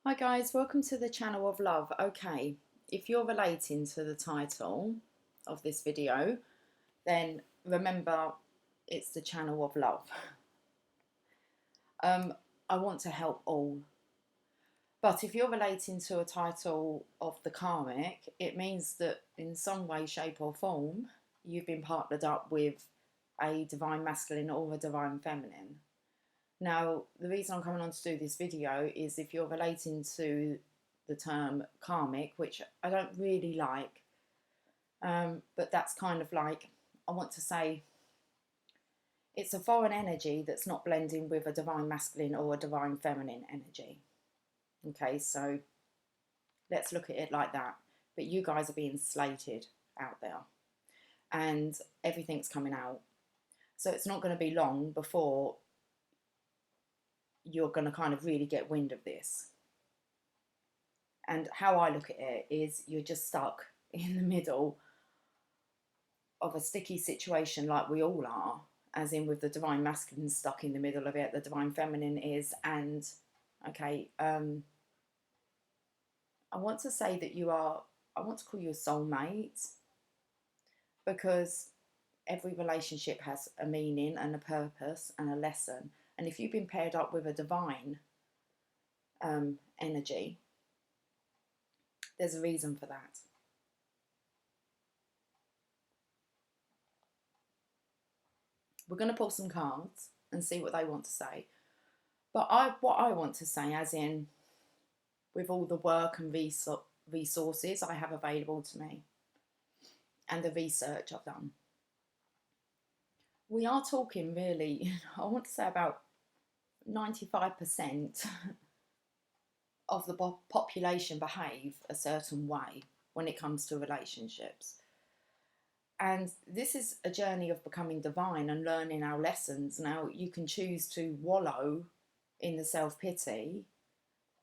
Hi guys, welcome to the channel of love. Okay, if you're relating to the title of this video, then remember it's the channel of love. I want to help all. But if you're relating to a title of the Karmic, it means that in some way, shape or form, you've been partnered up with a divine masculine or a divine feminine. Now, the reason I'm coming on to do this video is if you're relating to the term karmic, which I don't really like, but that's kind of like, I want to say, it's a foreign energy that's not blending with a divine masculine or a divine feminine energy. Okay, so let's look at it like that. But you guys are being slated out there and everything's coming out. So it's not going to be long before you're going to kind of really get wind of this. And how I look at it is you're just stuck in the middle of a sticky situation like we all are, as in with the divine masculine stuck in the middle of it, the divine feminine is, and okay, I want to say that I want to call you a soulmate, because every relationship has a meaning and a purpose and a lesson. And if you've been paired up with a divine energy, there's a reason for that. We're going to pull some cards and see what they want to say. But what I want to say, as in with all the work and resources I have available to me and the research I've done, we are talking really, I want to say about 95% of the population behave a certain way when it comes to relationships. And this is a journey of becoming divine and learning our lessons. Now, you can choose to wallow in the self-pity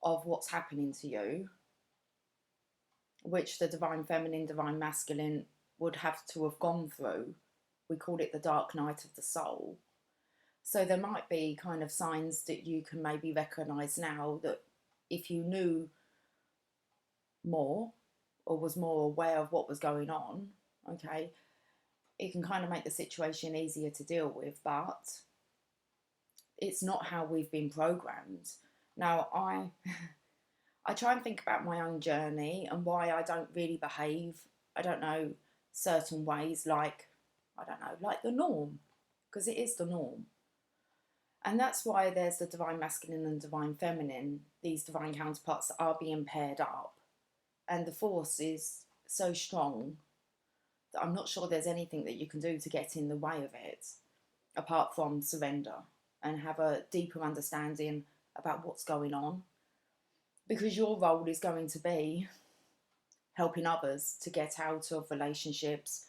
of what's happening to you, which the divine feminine, divine masculine would have to have gone through. We call it the dark night of the soul. So there might be kind of signs that you can maybe recognize now that if you knew more or was more aware of what was going on, okay, it can kind of make the situation easier to deal with, but it's not how we've been programmed. Now, I try and think about my own journey and why I don't really behave, I don't know, certain ways like, I don't know, like the norm, because it is the norm. And that's why there's the divine masculine and divine feminine, these divine counterparts that are being paired up. And the force is so strong that I'm not sure there's anything that you can do to get in the way of it, apart from surrender and have a deeper understanding about what's going on. Because your role is going to be helping others to get out of relationships,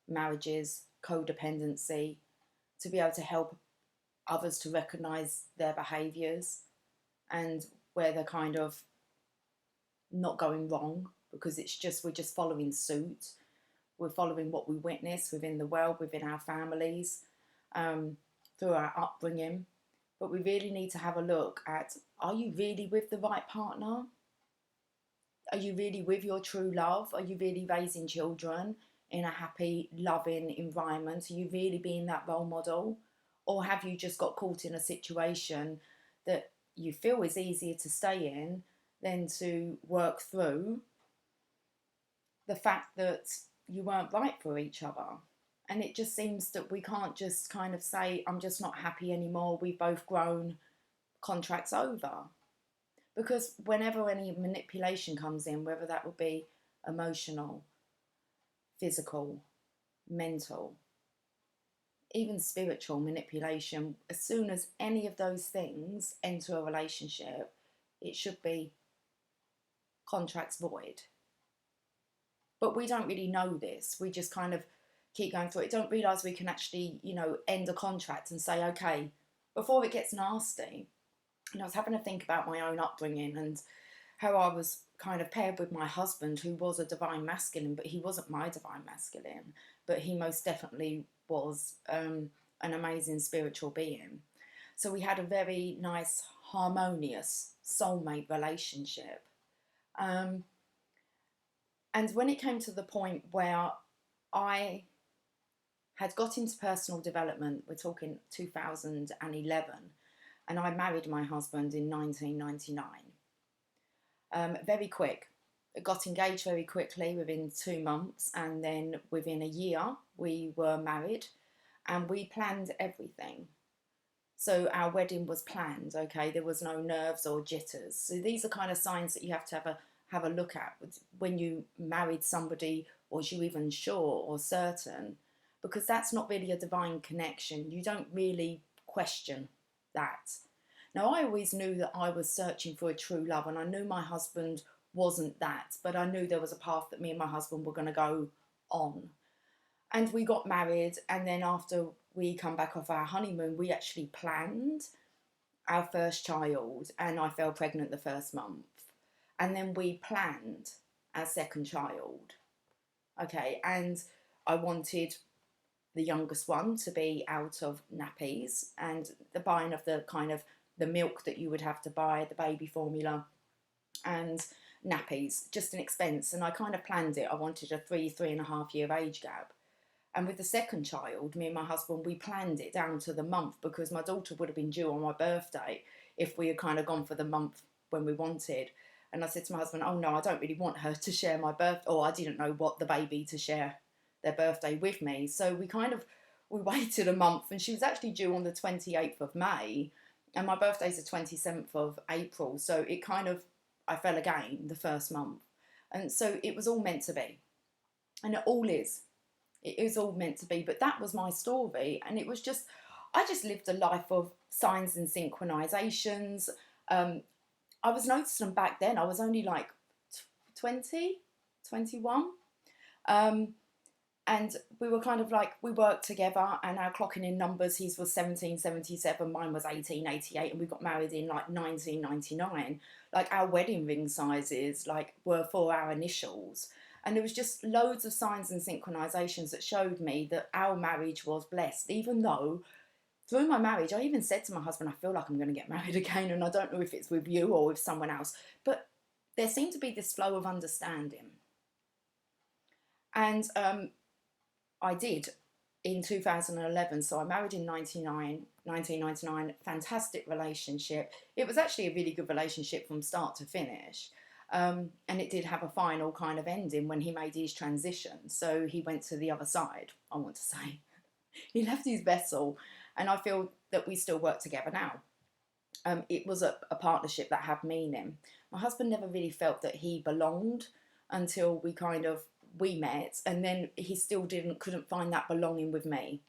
marriages, codependency, to be able to help others to recognize their behaviors and where they're kind of not going wrong, because we're just following suit. We're following what we witness within the world, within our families, through our upbringing. But we really need to have a look at, are you really with the right partner? Are you really with your true love? Are you really raising children in a happy, loving environment? Are you really being that role model? Or have you just got caught in a situation that you feel is easier to stay in than to work through the fact that you weren't right for each other? And it just seems that we can't just kind of say, I'm just not happy anymore, we've both grown, contract's over. Because whenever any manipulation comes in, whether that would be emotional, physical, mental, even spiritual manipulation, as soon as any of those things enter a relationship, it should be contracts void. But we don't really know this. We just kind of keep going through it. Don't realise we can actually, end a contract and say, okay, before it gets nasty. And I was having to think about my own upbringing and how I was kind of paired with my husband, who was a divine masculine, but he wasn't my divine masculine, but he most definitely was an amazing spiritual being. So we had a very nice harmonious soulmate relationship. And when it came to the point where I had got into personal development, we're talking 2011, and I married my husband in 1999. Very quick. I got engaged very quickly within 2 months, and then within a year we were married, and we planned everything. So our wedding was planned, okay? There was no nerves or jitters. So these are kind of signs that you have to have a look at when you married somebody, or was you even sure or certain? Because that's not really a divine connection. You don't really question that. Now, I always knew that I was searching for a true love, and I knew my husband wasn't that, but I knew there was a path that me and my husband were going to go on. And we got married, and then after we come back off our honeymoon, we actually planned our first child, and I fell pregnant the first month. And then we planned our second child. Okay, and I wanted the youngest one to be out of nappies and the buying of the kind of the milk that you would have to buy, the baby formula and nappies, just an expense. And I kind of planned it. I wanted a 3.5 year age gap. And with the second child, me and my husband, we planned it down to the month, because my daughter would have been due on my birthday if we had kind of gone for the month when we wanted. And I said to my husband, oh no, I don't really want her to share my birthday, or I didn't know what the baby to share their birthday with me. So we waited a month, and she was actually due on the 28th of May, and my birthday's the 27th of April. So it kind of, I fell again the first month. And so it was all meant to be. And it all is. It is all meant to be. But that was my story. And it was just, I just lived a life of signs and synchronizations. I was noticing them back then. I was only like 20, 21. And we were kind of like, we worked together, and our clocking in numbers, his was 1777, mine was 1888, and we got married in like 1999. Like our wedding ring sizes like were for our initials. And there was just loads of signs and synchronizations that showed me that our marriage was blessed, even though through my marriage, I even said to my husband, I feel like I'm going to get married again, and I don't know if it's with you or with someone else. But there seemed to be this flow of understanding. And I did in 2011. So I married in 1999, fantastic relationship. It was actually a really good relationship from start to finish. And it did have a final kind of ending when he made his transition. So he went to the other side, I want to say. He left his vessel, and I feel that we still work together now. It was a partnership that had meaning. My husband never really felt that he belonged until we met, and then he still couldn't find that belonging with me.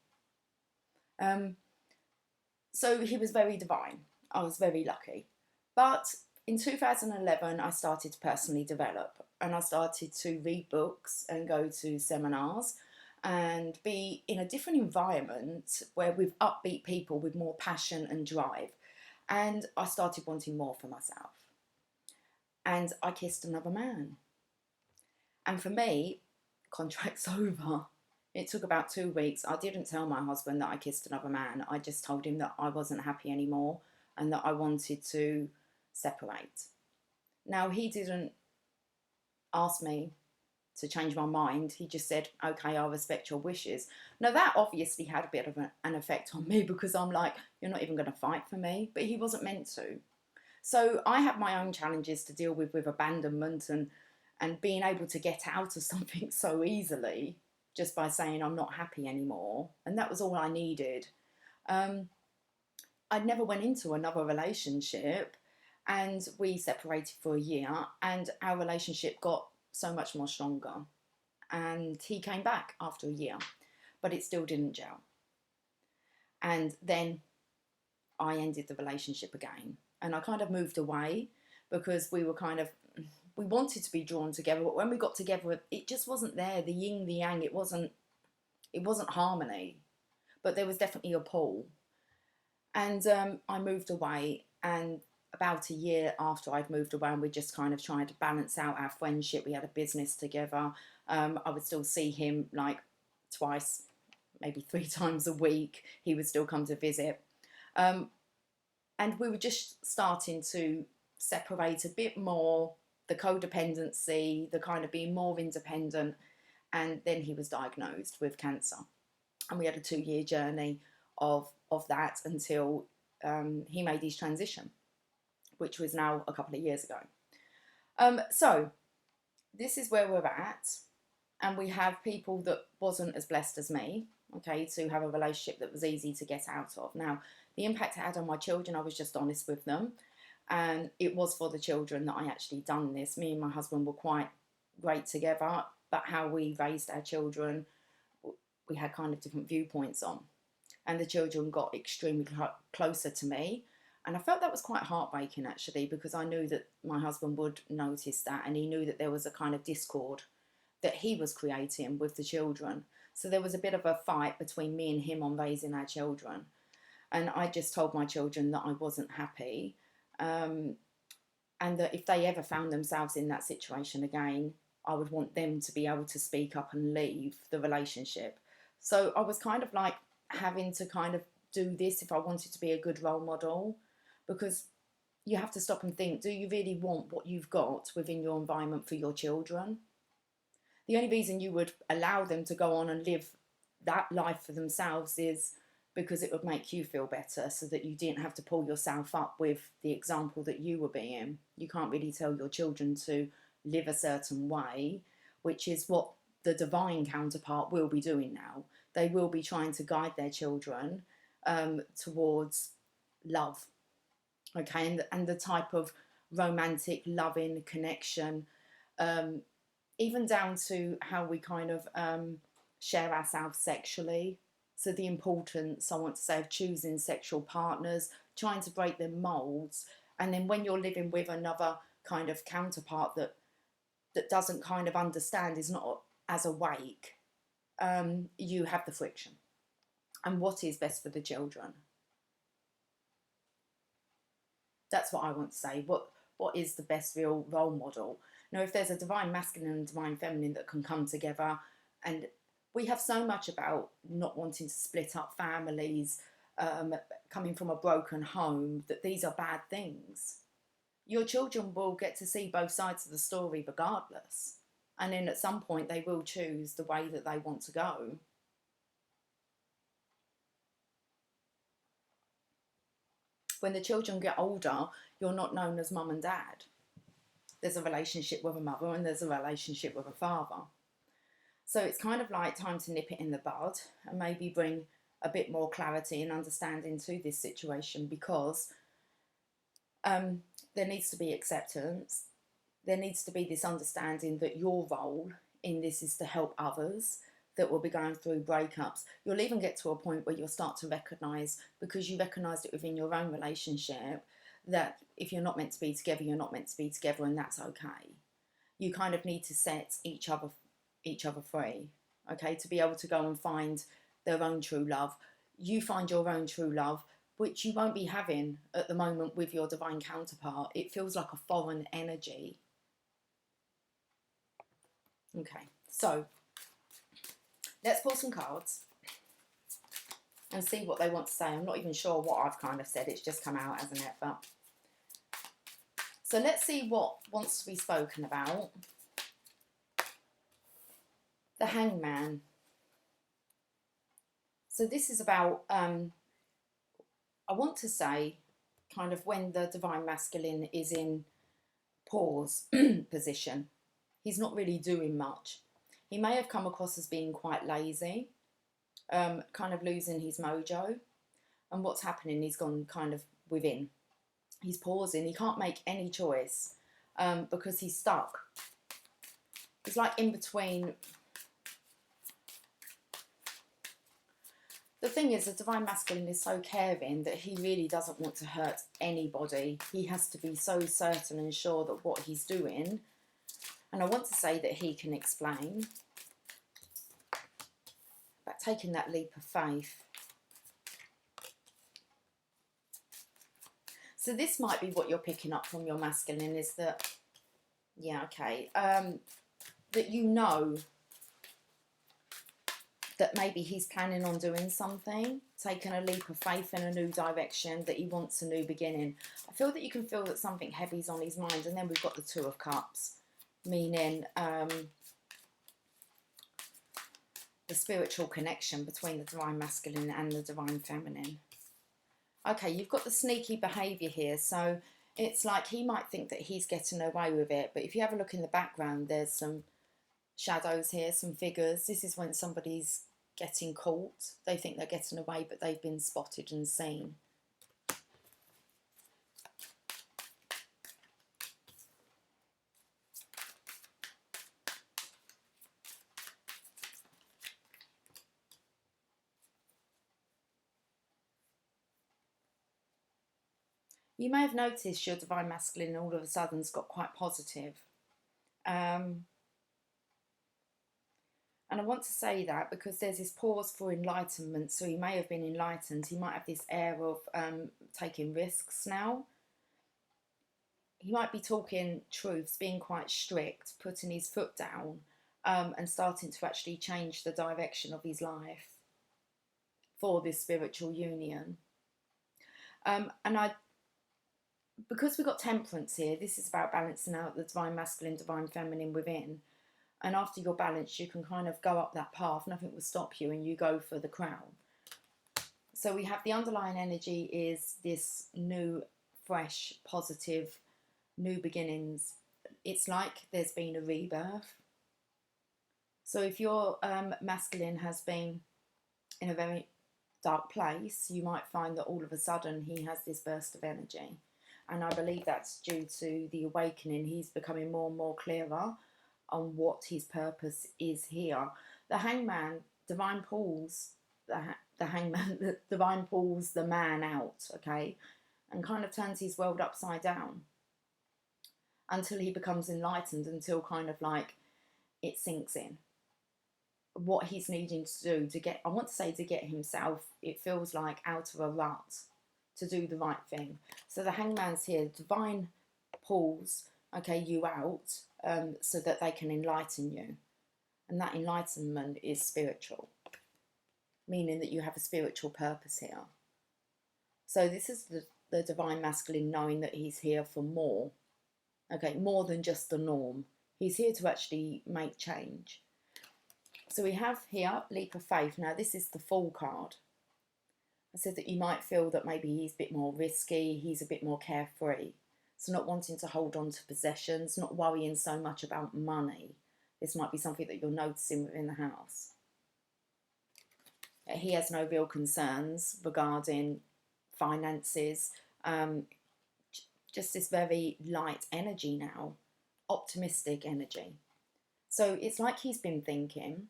So he was very divine. I was very lucky. But in 2011, I started to personally develop, and I started to read books and go to seminars and be in a different environment where with upbeat people with more passion and drive. And I started wanting more for myself. And I kissed another man. And for me, contract's over. It took about 2 weeks. I didn't tell my husband that I kissed another man. I just told him that I wasn't happy anymore and that I wanted to separate. Now, he didn't ask me to change my mind. He just said, okay, I'll respect your wishes. Now, that obviously had a bit of an effect on me, because I'm like, you're not even going to fight for me. But he wasn't meant to. So I have my own challenges to deal with abandonment and being able to get out of something so easily just by saying I'm not happy anymore. And that was all I needed. I never went into another relationship, and we separated for a year, and our relationship got so much more stronger. And he came back after a year, but it still didn't gel. And then I ended the relationship again, and I kind of moved away, because we wanted to be drawn together, but when we got together, it just wasn't there. The yin, the yang, it wasn't harmony, but there was definitely a pull. And I moved away, and about a year after I'd moved away, and we just kind of tried to balance out our friendship. We had a business together. I would still see him like twice, maybe 3 times a week. He would still come to visit. And we were just starting to separate a bit more, the codependency, the kind of being more independent. And then he was diagnosed with cancer. And we had a 2-year journey of that until he made his transition, which was now a couple of years ago. So this is where we're at. And we have people that wasn't as blessed as me, okay, to have a relationship that was easy to get out of. Now, the impact it had on my children, I was just honest with them. And it was for the children that I actually done this. Me and my husband were quite great together, but how we raised our children, we had kind of different viewpoints on. And the children got extremely closer to me. And I felt that was quite heartbreaking, actually, because I knew that my husband would notice that, and he knew that there was a kind of discord that he was creating with the children. So there was a bit of a fight between me and him on raising our children. And I just told my children that I wasn't happy, and that if they ever found themselves in that situation again, I would want them to be able to speak up and leave the relationship. So I was kind of like having to kind of do this if I wanted to be a good role model, because you have to stop and think, do you really want what you've got within your environment for your children? The only reason you would allow them to go on and live that life for themselves is because it would make you feel better, so that you didn't have to pull yourself up with the example that you were being. You can't really tell your children to live a certain way, which is what the divine counterpart will be doing now. They will be trying to guide their children towards love, okay, and the type of romantic, loving connection, even down to how we kind of share ourselves sexually. So the importance, I want to say, of choosing sexual partners, trying to break the molds. And then when you're living with another kind of counterpart that doesn't kind of understand, is not as awake, you have the friction. And what is best for the children? That's what I want to say. What is the best real role model? Now, if there's a divine masculine and divine feminine that can come together, and we have so much about not wanting to split up families, coming from a broken home, that these are bad things. Your children will get to see both sides of the story regardless. And then at some point they will choose the way that they want to go. When the children get older, you're not known as mum and dad. There's a relationship with a mother and there's a relationship with a father. So it's kind of like time to nip it in the bud and maybe bring a bit more clarity and understanding to this situation, because there needs to be acceptance. There needs to be this understanding that your role in this is to help others that will be going through breakups. You'll even get to a point where you'll start to recognise, because you recognised it within your own relationship, that if you're not meant to be together, you're not meant to be together, and that's okay. You kind of need to set each other free, okay, to be able to go and find their own true love. You find your own true love, which you won't be having at the moment with your divine counterpart. It feels like a foreign energy. Okay, so let's pull some cards and see what they want to say. I'm not even sure what I've kind of said. It's just come out, hasn't it? But so let's see what wants to be spoken about. The Hangman. So this is about, I want to say, kind of when the divine masculine is in pause position. He's not really doing much. He may have come across as being quite lazy, kind of losing his mojo. And what's happening, he's gone kind of within. He's pausing. He can't make any choice because he's stuck. He's like in between. The thing is, the divine masculine is so caring that he really doesn't want to hurt anybody. He has to be so certain and sure that what he's doing, and I want to say that he can explain, but taking that leap of faith. So this might be what you're picking up from your masculine, is that, yeah, okay, that you know that maybe he's planning on doing something taken a leap of faith in a new direction, that he wants a new beginning. I feel that you can feel that something heavy's on his mind. And then we've got the Two of Cups, meaning the spiritual connection between the divine masculine and the divine feminine. Okay, you've got the sneaky behaviour here. So it's like he might think that he's getting away with it. But if you have a look in the background, there's some shadows here, some figures. This is when somebody's getting caught. They think they're getting away, but they've been spotted and seen. You may have noticed your divine masculine all of a sudden's got quite positive. And I want to say that because there's this pause for enlightenment. So he may have been enlightened. He might have this air of taking risks now. He might be talking truths, being quite strict, putting his foot down, and starting to actually change the direction of his life for this spiritual union. Because we've got temperance here, this is about balancing out the divine masculine, divine feminine within. And after you're balanced, you can kind of go up that path. Nothing will stop you, and you go for the crown. So we have the underlying energy is this new, fresh, positive, new beginnings. It's like there's been a rebirth. So if your masculine has been in a very dark place, you might find that all of a sudden he has this burst of energy. And I believe that's due to the awakening. He's becoming more and more clearer on what his purpose is here. The Hangman, divine pulls the Hangman, the divine pulls the man out, okay, and kind of turns his world upside down until he becomes enlightened, until kind of like it sinks in what he's needing to do to get, I want to say, to get himself, it feels like, out of a rut, to do the right thing. So the Hangman's here, divine pulls, okay, you out, so that they can enlighten you. And that enlightenment is spiritual, meaning that you have a spiritual purpose here. So this is the divine masculine knowing that he's here for more, okay, more than just the norm. He's here to actually make change. So we have here leap of faith. Now this is the Fool card. I said that you might feel that maybe he's a bit more risky, he's a bit more carefree. So not wanting to hold on to possessions, not worrying so much about money. This might be something that you're noticing within the house. He has no real concerns regarding finances. Just this very light energy now, optimistic energy. So it's like he's been thinking.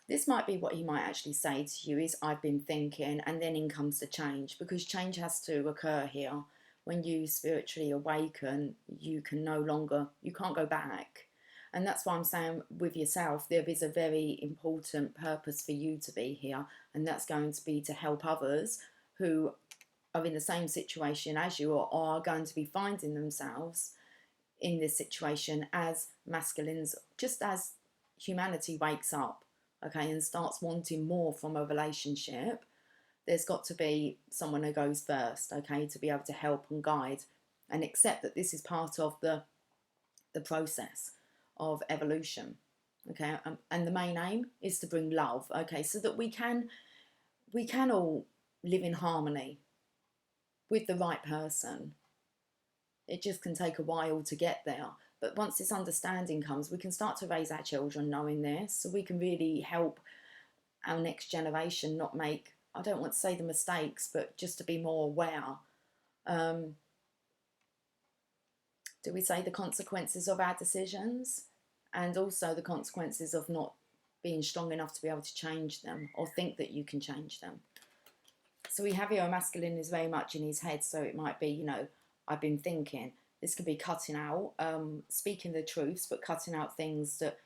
This might be what he might actually say to you is, I've been thinking, and then in comes the change, because change has to occur here. When you spiritually awaken, you can no longer, you can't go back. And that's why I'm saying with yourself, there is a very important purpose for you to be here. And that's going to be to help others who are in the same situation as you, or are going to be finding themselves in this situation as masculines, just as humanity wakes up, okay, and starts wanting more from a relationship. There's got to be someone who goes first, okay, to be able to help and guide and accept that this is part of the process of evolution, okay. And the main aim is to bring love, okay, so that we can all live in harmony with the right person. It just can take a while to get there, but once this understanding comes, we can start to raise our children knowing this, so we can really help our next generation not make, I don't want to say the mistakes, but just to be more aware. Do we say the consequences of our decisions, and also the consequences of not being strong enough to be able to change them, or think that you can change them? So we have here a masculine is very much in his head, so it might be, you know, I've been thinking. This could be cutting out, speaking the truths, but cutting out things that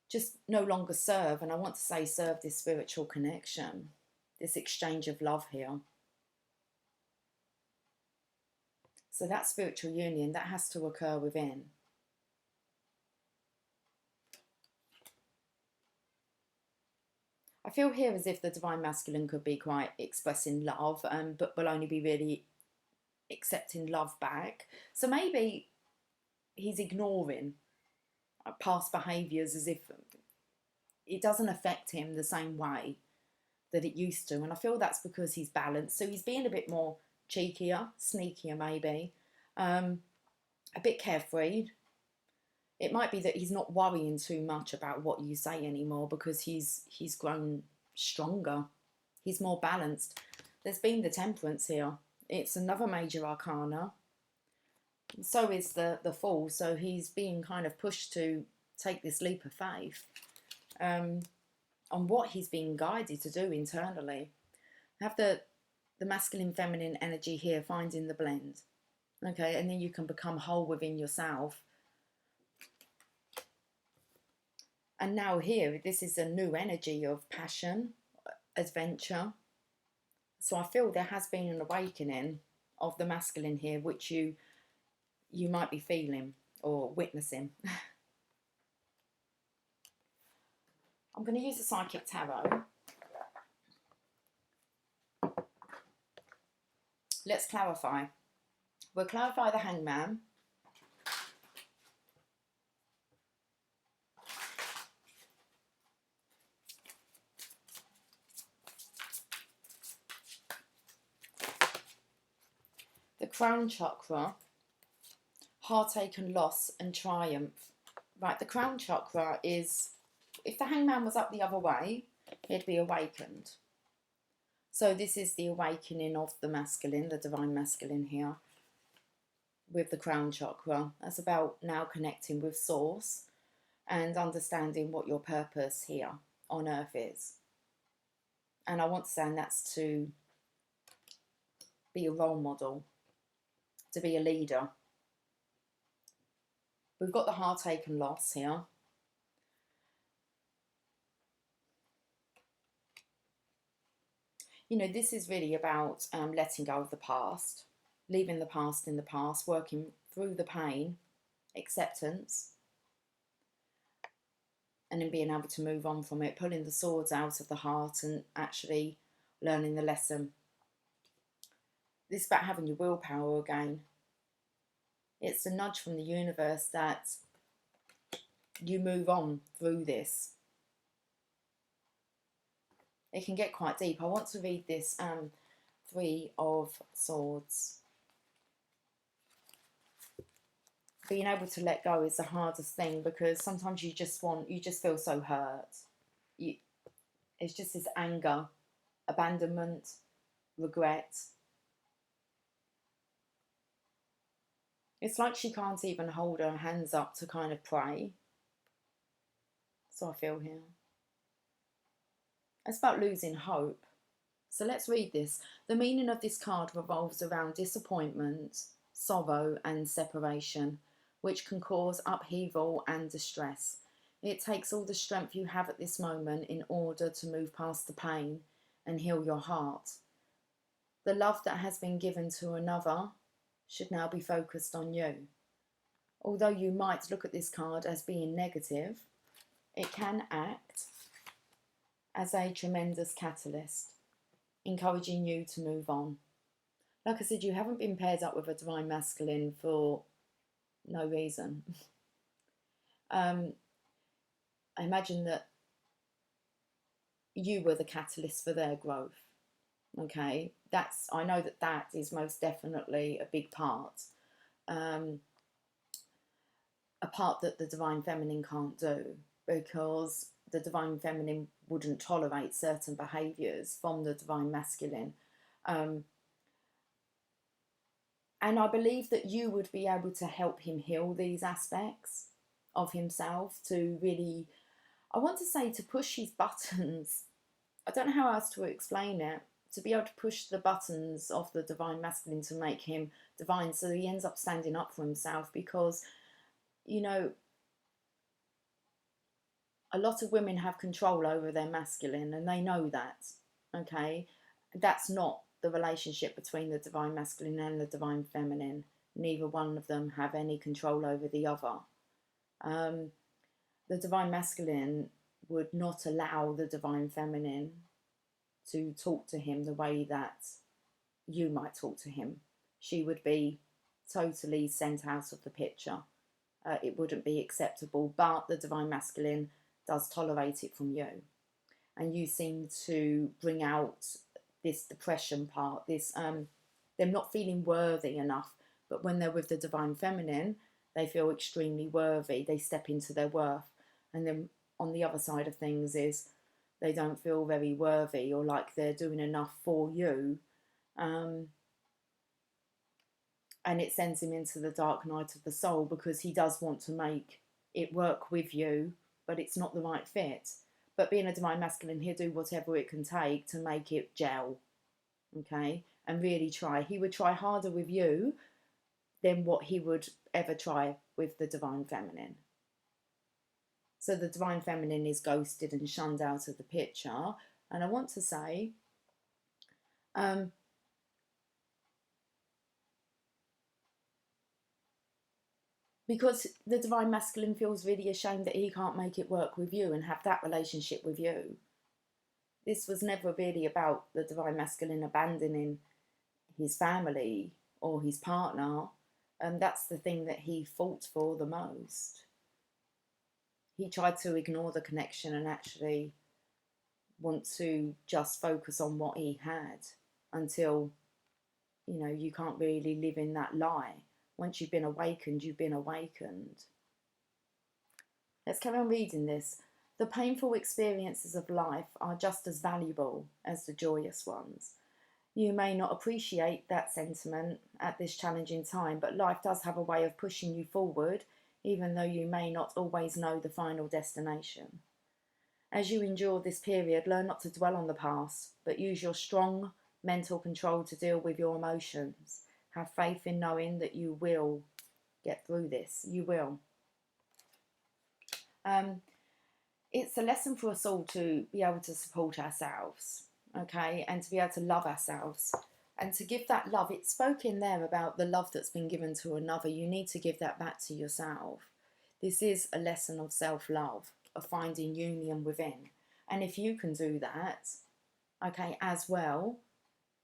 just no longer serve. And I want to say serve this spiritual connection, this exchange of love here. So that spiritual union, that has to occur within. I I feel here as if the divine masculine could be quite expressing love, but will only be really accepting love back. So maybe he's ignoring past behaviours as if it doesn't affect him the same way that it used to. And I feel that's because he's balanced. So he's being a bit more cheekier, sneakier maybe, a bit carefree. It might be that he's not worrying too much about what you say anymore because he's grown stronger. He's more balanced. There's been the Temperance here. It's another major arcana. So is the Fool. So he's being kind of pushed to take this leap of faith on what he's being guided to do internally. Have the masculine feminine energy here, finding the blend. Okay, and then you can become whole within yourself. And now here, this is a new energy of passion, adventure. So I feel there has been an awakening of the masculine here, which you might be feeling or witnessing. I'm going to use the Psychic Tarot. Let's clarify. We'll clarify the Hangman. The Crown Chakra, heartache and loss and triumph. Right, the Crown Chakra is, if the Hangman was up the other way, he'd be awakened. So this is the awakening of the masculine, the divine masculine here, with the Crown Chakra. That's about now connecting with Source and understanding what your purpose here on Earth is. And I want to say, and that's to be a role model, to be a leader. We've got the heartache and loss here. You know, this is really about letting go of the past, leaving the past in the past, working through the pain, acceptance, and then being able to move on from it, pulling the swords out of the heart and actually learning the lesson. This is about having your willpower again. It's a nudge from the universe that you move on through this. It can get quite deep. I want to read this Three of Swords. Being able to let go is the hardest thing, because sometimes you just feel so hurt. It's just this anger, abandonment, regret. It's like she can't even hold her hands up to kind of pray. So I feel here. It's about losing hope. So let's read this. The meaning of this card revolves around disappointment, sorrow and separation, which can cause upheaval and distress. It takes all the strength you have at this moment in order to move past the pain and heal your heart. The love that has been given to another should now be focused on you. Although you might look at this card as being negative, it can act as a tremendous catalyst, encouraging you to move on. Like I said, you haven't been paired up with a divine masculine for no reason. I imagine that you were the catalyst for their growth. Okay, I know that is most definitely a big part, a part that the divine feminine can't do, because the divine feminine wouldn't tolerate certain behaviours from the divine masculine. And I believe that you would be able to help him heal these aspects of himself, to really, I want to say, to push his buttons. I don't know how else to explain it. To be able to push the buttons of the divine masculine to make him divine, so he ends up standing up for himself. Because, you know, a lot of women have control over their masculine, and they know that, okay? That's not the relationship between the divine masculine and the divine feminine. Neither one of them have any control over the other. The divine masculine would not allow the divine feminine to talk to him the way that you might talk to him. She would be totally sent out of the picture. It wouldn't be acceptable, but the divine masculine does tolerate it from you. And you seem to bring out this depression part, this them not feeling worthy enough. But when they're with the divine feminine, they feel extremely worthy. They step into their worth. And then on the other side of things is they don't feel very worthy or like they're doing enough for you. And it sends him into the dark night of the soul, because he does want to make it work with you, but it's not the right fit. But being a divine masculine, he'll do whatever it can take to make it gel, okay? And really try. He would try harder with you than what he would ever try with the divine feminine. So the divine feminine is ghosted and shunned out of the picture. And I want to say, because the divine masculine feels really ashamed that he can't make it work with you and have that relationship with you. This was never really about the divine masculine abandoning his family or his partner. That's the thing that he fought for the most. He tried to ignore the connection and actually want to just focus on what he had until, you know, you can't really live in that lie. Once you've been awakened, you've been awakened. Let's carry on reading this. The painful experiences of life are just as valuable as the joyous ones. You may not appreciate that sentiment at this challenging time, but life does have a way of pushing you forward, even though you may not always know the final destination. As you endure this period, learn not to dwell on the past, but use your strong mental control to deal with your emotions. Have faith in knowing that you will get through this. You will. It's a lesson for us all to be able to support ourselves, okay, and to be able to love ourselves and to give that love. It spoke in there about the love that's been given to another. You need to give that back to yourself. This is a lesson of self-love, of finding union within. And if you can do that, okay, as well,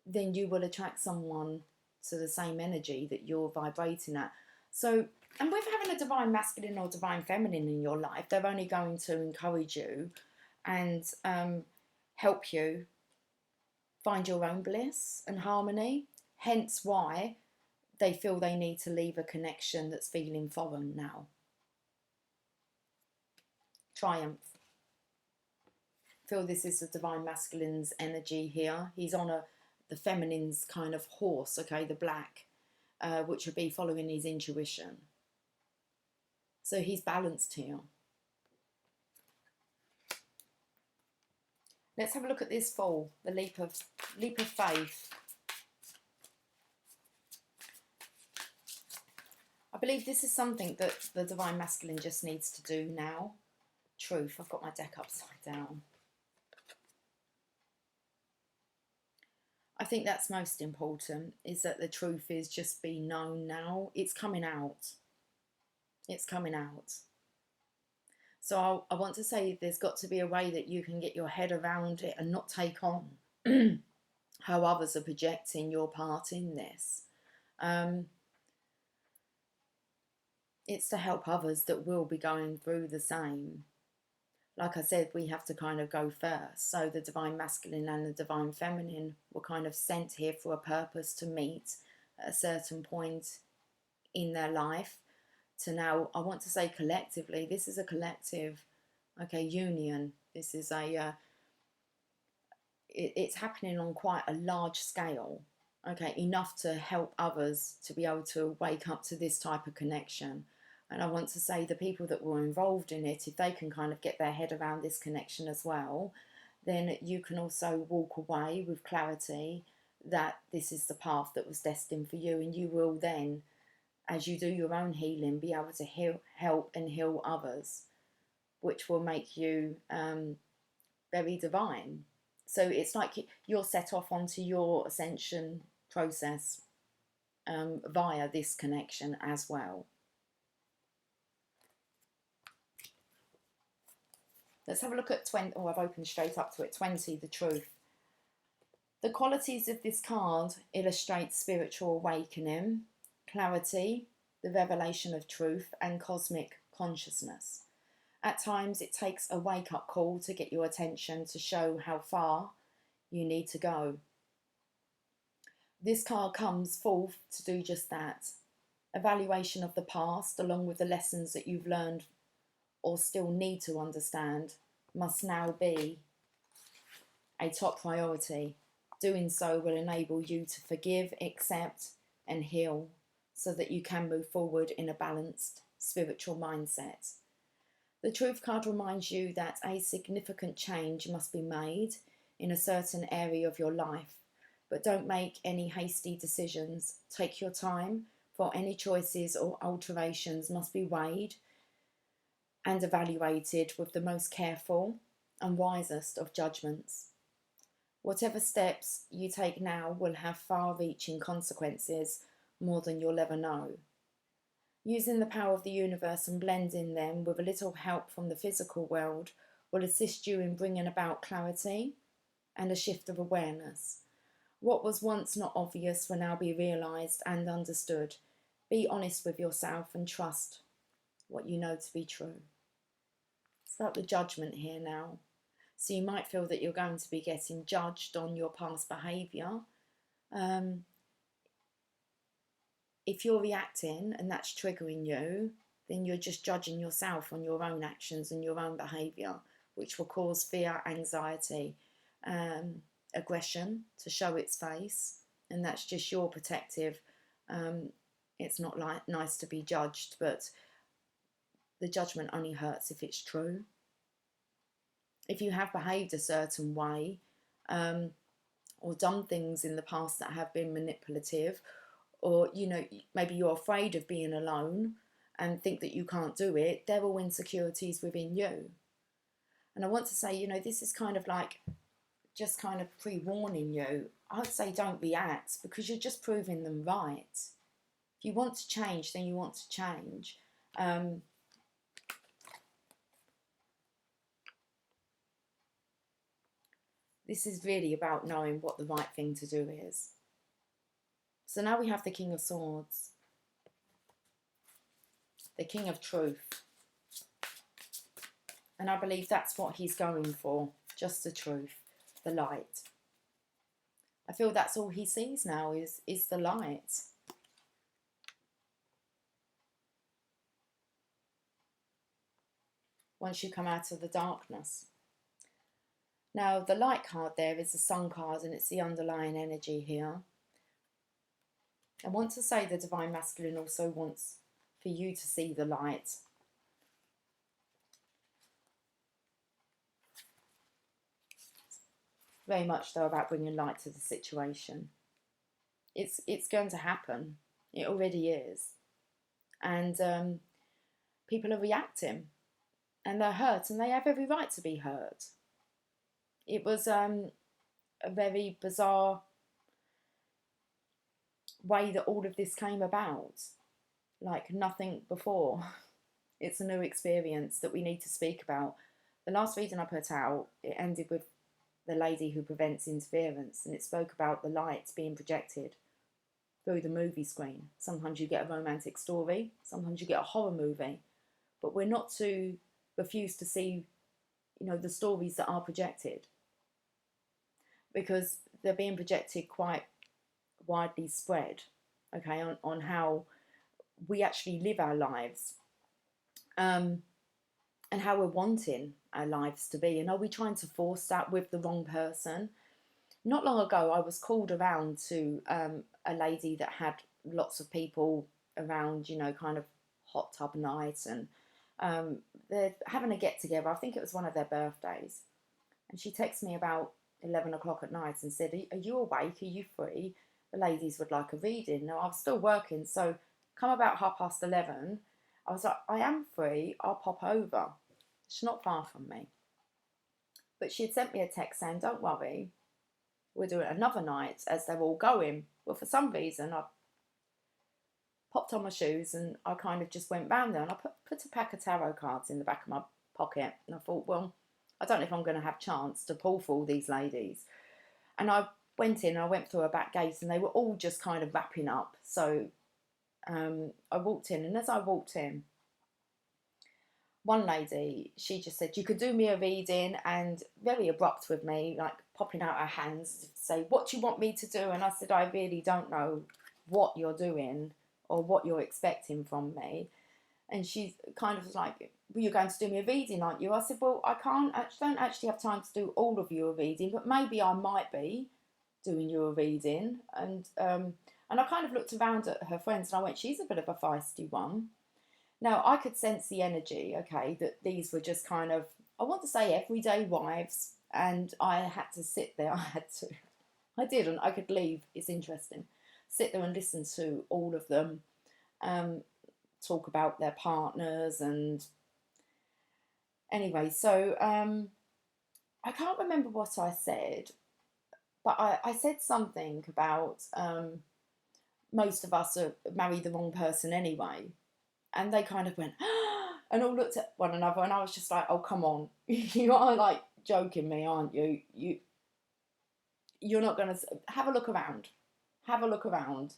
then you will attract someone to the same energy that you're vibrating at. So, and with having a divine masculine or divine feminine in your life, they're only going to encourage you and help you find your own bliss and harmony. Hence why they feel they need to leave a connection that's feeling foreign now. Triumph. Feel this is the divine masculine's energy here. He's on the feminine's kind of horse, okay, the black, which would be following his intuition. So he's balanced here. Let's have a look at this fall, the leap of faith. I believe this is something that the divine masculine just needs to do now. Truth. I've got my deck upside down. I think that's most important, is that the truth is just being known now. It's coming out. It's coming out. So I want to say there's got to be a way that you can get your head around it and not take on how others are projecting your part in this. It's to help others that will be going through the same. Like I said, we have to kind of go first. So the divine masculine and the divine feminine were kind of sent here for a purpose to meet at a certain point in their life. To now, I want to say collectively, this is a collective, okay, union. This is it's happening on quite a large scale, okay, enough to help others to be able to wake up to this type of connection. And I want to say the people that were involved in it, if they can kind of get their head around this connection as well, then you can also walk away with clarity that this is the path that was destined for you. And you will then, as you do your own healing, be able to help and heal others, which will make you very divine. So it's like you're set off onto your ascension process via this connection as well. Let's have a look at 20. Oh, I've opened straight up to it. 20, the truth. The qualities of this card illustrate spiritual awakening, clarity, the revelation of truth, and cosmic consciousness. At times, it takes a wake-up call to get your attention to show how far you need to go. This card comes forth to do just that. Evaluation of the past, along with the lessons that you've learned or still need to understand, must now be a top priority. Doing so will enable you to forgive, accept, and heal so that you can move forward in a balanced spiritual mindset. The Truth card reminds you that a significant change must be made in a certain area of your life, but don't make any hasty decisions. Take your time, for any choices or alterations must be weighed and evaluated with the most careful and wisest of judgments. Whatever steps you take now will have far-reaching consequences, more than you'll ever know. Using the power of the universe and blending them with a little help from the physical world will assist you in bringing about clarity and a shift of awareness. What was once not obvious will now be realised and understood. Be honest with yourself and trust what you know to be true. It's about the judgment here now. So you might feel that you're going to be getting judged on your past behaviour. If you're reacting and that's triggering you, then you're just judging yourself on your own actions and your own behaviour, which will cause fear, anxiety, aggression to show its face. And that's just your protective. It's not nice to be judged, but the judgment only hurts if it's true. If you have behaved a certain way or done things in the past that have been manipulative, or, you know, maybe you're afraid of being alone and think that you can't do it, they're all insecurities within you. And I want to say, you know, this is kind of like just kind of pre-warning you. I would say don't react, because you're just proving them right. If you want to change, then you want to change. This is really about knowing what the right thing to do is. So now we have the King of Swords, the King of Truth. And I believe that's what he's going for, just the truth, the light. I feel that's all he sees now is the light. Once you come out of the darkness. Now, the light card there is the Sun card, and it's the underlying energy here. I want to say the Divine Masculine also wants for you to see the light. Very much though about bringing light to the situation. It's going to happen. It already is. And people are reacting. And they're hurt, and they have every right to be hurt. It was a very bizarre way that all of this came about, like nothing before. It's a new experience that we need to speak about. The last reading I put out, it ended with the lady who prevents interference, and it spoke about the light being projected through the movie screen. Sometimes you get a romantic story, sometimes you get a horror movie, but we're not to refuse to see, you know, the stories that are projected, because they're being projected quite widely spread, okay, on how we actually live our lives, and how we're wanting our lives to be. And are we trying to force that with the wrong person? Not long ago, I was called around to a lady that had lots of people around, you know, kind of hot tub night, and they're having a get together. I think it was one of their birthdays, and she texted me about 11 o'clock at night and said, are you awake? Are you free? The ladies would like a reading. Now, I was still working, so come about 11:30, I was like, I am free, I'll pop over. It's not far from me. But she had sent me a text saying, don't worry, we're doing another night as they're all going. Well, for some reason, I popped on my shoes and I kind of just went round there, and I put a pack of tarot cards in the back of my pocket, and I thought, well, I don't know if I'm going to have chance to pull for all these ladies. And I went in, I went through a back gate, and they were all just kind of wrapping up. So I walked in, and as I walked in, one lady, she just said, you could do me a reading, and very abrupt with me, like popping out her hands to say, what do you want me to do? And I said, I really don't know what you're doing or what you're expecting from me. And she kind of was like, well, you're going to do me a reading, aren't you? I said, well, I don't actually have time to do all of you a reading, but maybe I might be doing you a reading. And I kind of looked around at her friends, and I went, she's a bit of a feisty one. Now, I could sense the energy, okay, that these were just kind of, I want to say, everyday wives, and I had to sit there. I didn't, I could leave, it's interesting, sit there and listen to all of them talk about their partners. And anyway, so I can't remember what I said, but I said something about most of us are marry the wrong person anyway. And they kind of went, and all looked at one another, and I was just like, oh, come on. You are like joking me, aren't you? You're not going to have a look around. Have a look around.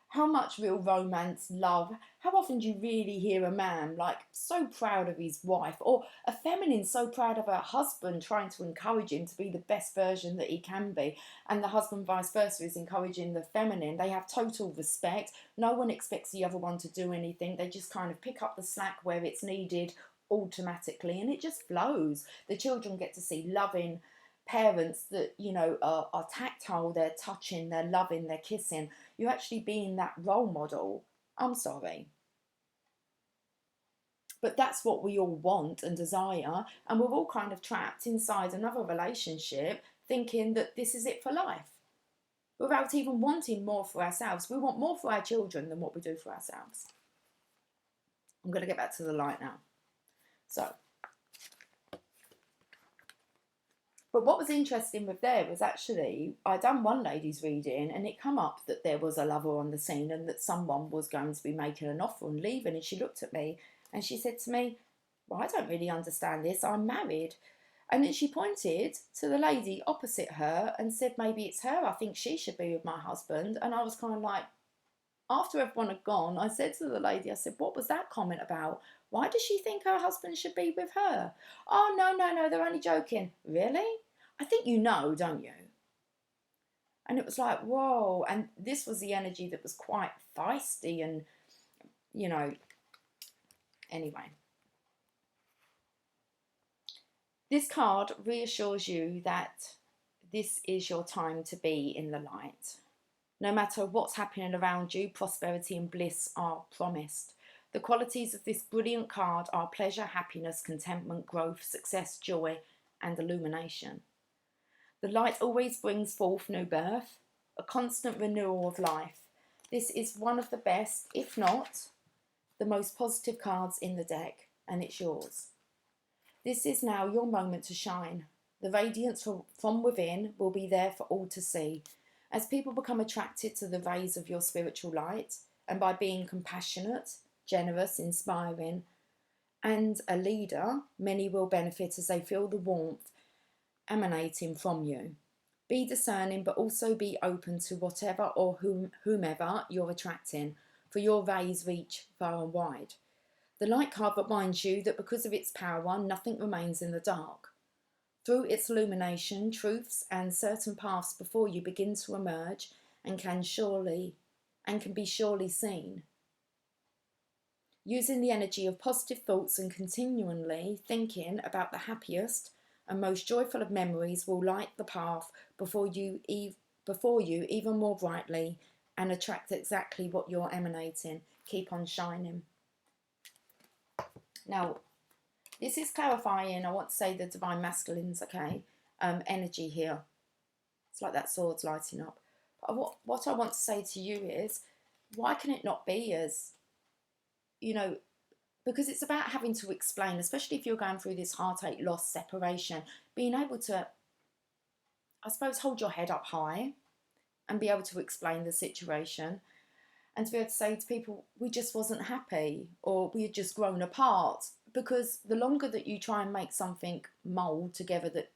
How much real romance, love, how often do you really hear a man like so proud of his wife, or a feminine so proud of her husband, trying to encourage him to be the best version that he can be, and the husband vice versa is encouraging the feminine. They have total respect. No one expects the other one to do anything. They just kind of pick up the slack where it's needed automatically, and it just flows. The children get to see loving parents that, you know, are tactile, they're touching, they're loving, they're kissing. You're actually being that role model. I'm sorry, but that's what we all want and desire, and we're all kind of trapped inside another relationship thinking that this is it for life, without even wanting more for ourselves. We want more for our children than what we do for ourselves. I'm going to get back to the light now. So, but what was interesting with there was actually, I done one lady's reading, and it come up that there was a lover on the scene, and that someone was going to be making an offer and leaving. And she looked at me and she said to me, well, I don't really understand this. I'm married. And then she pointed to the lady opposite her and said, maybe it's her. I think she should be with my husband. And I was kind of like, after everyone had gone, I said to the lady, I said, what was that comment about? Why does she think her husband should be with her? Oh, no, they're only joking. Really? I think you know, don't you? And it was like, whoa. And this was the energy that was quite feisty and, you know, anyway. This card reassures you that this is your time to be in the light. No matter what's happening around you, prosperity and bliss are promised. The qualities of this brilliant card are pleasure, happiness, contentment, growth, success, joy, and illumination. The light always brings forth new birth, a constant renewal of life. This is one of the best, if not the most positive cards in the deck, and it's yours. This is now your moment to shine. The radiance from within will be there for all to see. As people become attracted to the rays of your spiritual light, and by being compassionate, generous, inspiring, and a leader, many will benefit as they feel the warmth emanating from you. Be discerning, but also be open to whatever or whomever you're attracting, for your rays reach far and wide. The light card reminds you that because of its power, nothing remains in the dark. Through its illumination, truths and certain paths before you begin to emerge and can be surely seen. Using the energy of positive thoughts and continually thinking about the happiest and most joyful of memories will light the path before you even more brightly and attract exactly what you're emanating. Keep on shining. Now, this is clarifying, I want to say the divine masculines, okay, energy here. It's like that sword's lighting up. But what I want to say to you is, why can it not be as, you know, because it's about having to explain, especially if you're going through this heartache, loss, separation, being able to, I suppose, hold your head up high and be able to explain the situation, and to be able to say to people, we just wasn't happy, or we had just grown apart. because the longer that you try and make something mould together that